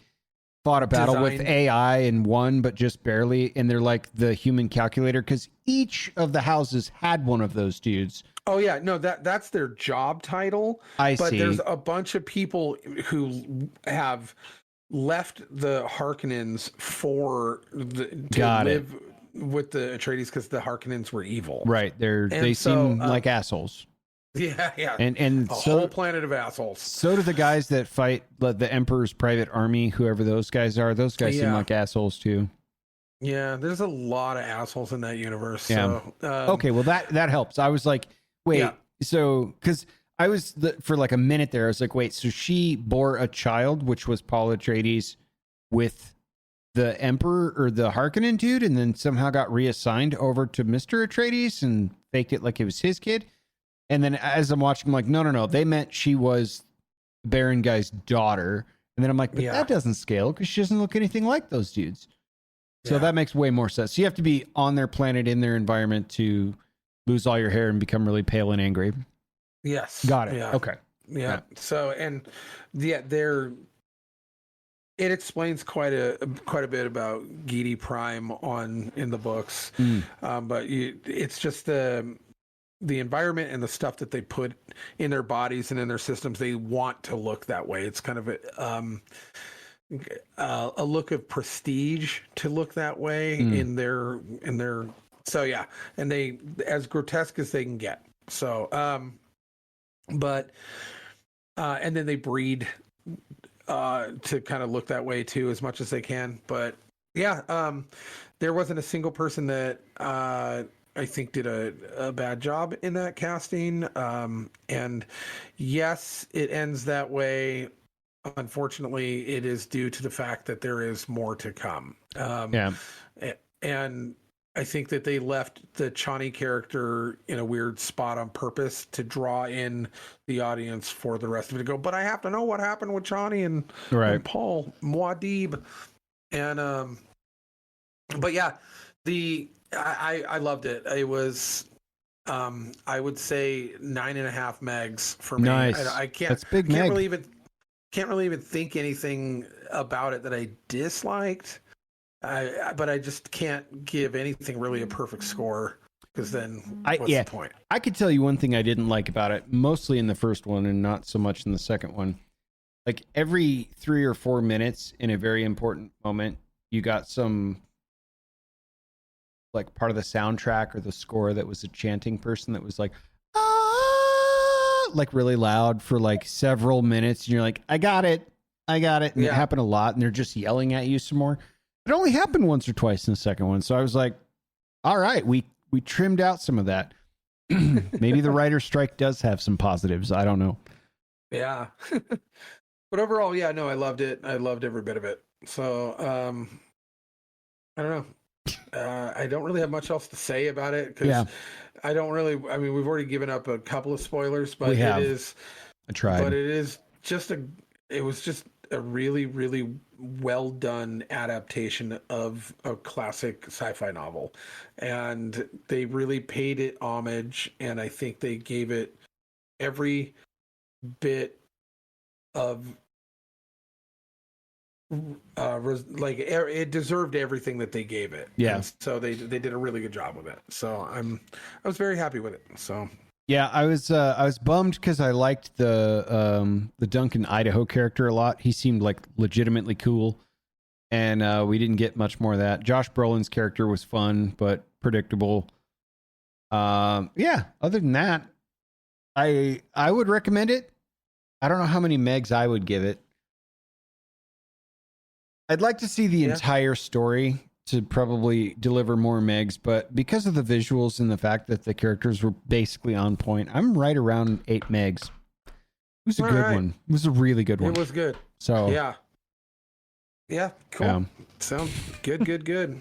fought a battle with AI and won, but just barely. And they're like the human calculator, because each of the houses had one of those dudes. Oh yeah, no, that's their job title. But there's a bunch of people who have left the Harkonnens to live with the Atreides because the Harkonnens were evil. Right. They seem like assholes. Yeah. And a whole planet of assholes. So do the guys that fight the Emperor's private army, whoever those guys are. Those guys seem like assholes too. Yeah, there's a lot of assholes in that universe. Yeah. So, okay, well that helps. I was like, wait, so because I was for like a minute there, I was like, wait, so she bore a child, which was Paul Atreides, with the Emperor or the Harkonnen dude, and then somehow got reassigned over to Mr. Atreides and faked it like it was his kid. And then as I'm watching, I'm like, no. They meant she was Baron guy's daughter. And then I'm like, but that doesn't scale because she doesn't look anything like those dudes. So that makes way more sense. So you have to be on their planet, in their environment to lose all your hair and become really pale and angry. Yes. Got it. Yeah. Okay. Yeah. So, and it explains quite a bit about Giedi Prime in the books. But it's just the environment and the stuff that they put in their bodies and in their systems, they want to look that way. It's kind of a look of prestige to look that way in their so yeah, and they as grotesque as they can get. So but and then they breed to kind of look that way too as much as they can. But yeah, there wasn't a single person that I think did a bad job in that casting. And yes, it ends that way. Unfortunately, it is due to the fact that there is more to come. And I think that they left the Chani character in a weird spot on purpose to draw in the audience for the rest of it to go, but I have to know what happened with Chani and Paul Muad'Dib. And, but yeah, I loved it. It was, I would say 9.5 megs for me. Nice. I can't, that's big. Can't really even think anything about it that I disliked. But I just can't give anything really a perfect score because then what's the point? I could tell you one thing I didn't like about it, mostly in the first one and not so much in the second one. Like every 3 or 4 minutes in a very important moment, you got some like part of the soundtrack or the score that was a chanting person that was like, like really loud for like several minutes. And you're like, I got it. And it happened a lot. And they're just yelling at you some more. It only happened once or twice in the second one. So I was like, all right, we trimmed out some of that. Maybe the writer's strike does have some positives. I don't know. Yeah. But overall, yeah, no, I loved it. I loved every bit of it. So, I don't know. I don't really have much else to say about it because I mean, we've already given up a couple of spoilers, but it was just a really, really well done adaptation of a classic sci-fi novel. And they really paid it homage. And I think they gave it every bit of it deserved everything that they gave it. Yeah. And so they did a really good job with it. So I was very happy with it. So yeah, I was bummed because I liked the Duncan Idaho character a lot. He seemed like legitimately cool, and we didn't get much more of that. Josh Brolin's character was fun but predictable. Yeah. Other than that, I would recommend it. I don't know how many megs I would give it. I'd like to see the entire story to probably deliver more megs, but because of the visuals and the fact that the characters were basically on point, I'm right around 8 megs. It was a good one. It was a really good one. It was good. So yeah, cool. Yeah. Sounds good.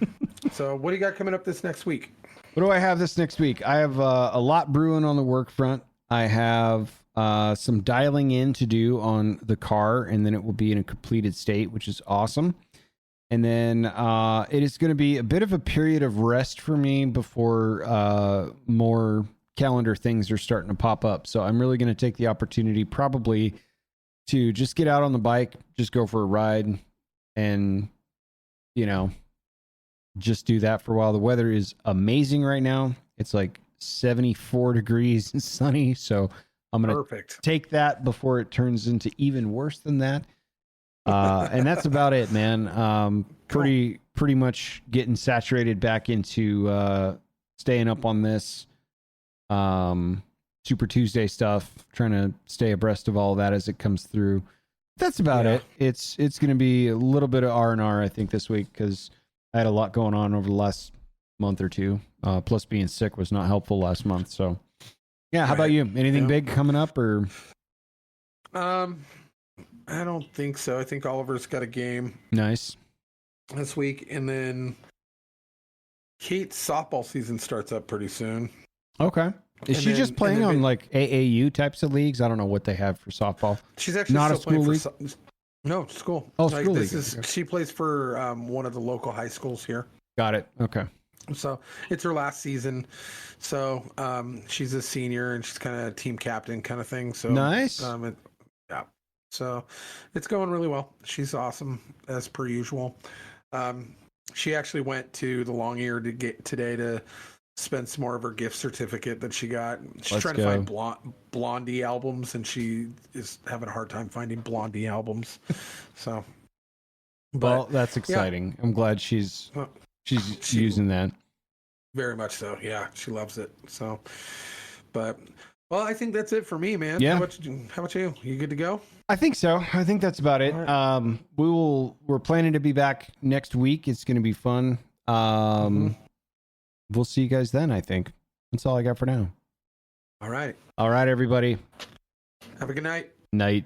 So what do you got coming up this next week? What do I have this next week? I have a lot brewing on the work front. I have some dialing in to do on the car, and then it will be in a completed state, which is awesome. And then it is going to be a bit of a period of rest for me before more calendar things are starting to pop up. So I'm really going to take the opportunity probably to just get out on the bike, just go for a ride, and, just do that for a while. The weather is amazing right now. It's like 74 degrees and sunny. So I'm going to take that before it turns into even worse than that. And that's about it, man. Pretty pretty much getting saturated back into staying up on this Super Tuesday stuff, trying to stay abreast of all of that as it comes through. That's about it. It's going to be a little bit of R&R, I think, this week, because I had a lot going on over the last month or two. Plus being sick was not helpful last month. So yeah. How about you? Anything big coming up or? I don't think so. I think Oliver's got a game. Nice. This week. And then Kate's softball season starts up pretty soon. Okay. Is she just playing on like AAU types of leagues? I don't know what they have for softball. She's actually not still a school league? No, school. Oh, school league. She plays for one of the local high schools here. Got it. Okay. So it's her last season. So she's a senior and she's kind of team captain kind of thing. So nice. Yeah. So it's going really well. She's awesome as per usual. She actually went to the Long Ear today to spend some more of her gift certificate that she got. She's trying to find Blondie albums, and she is having a hard time finding Blondie albums. So, well, that's exciting. Yeah. I'm glad she's using that. Very much so. Yeah, she loves it. So, but well, I think that's it for me, man. Yeah. How about you? You good to go? I think so. I think that's about it. Right. We're planning to be back next week. It's going to be fun. We'll see you guys then, I think. That's all I got for now. All right. All right, everybody. Have a good night. Night.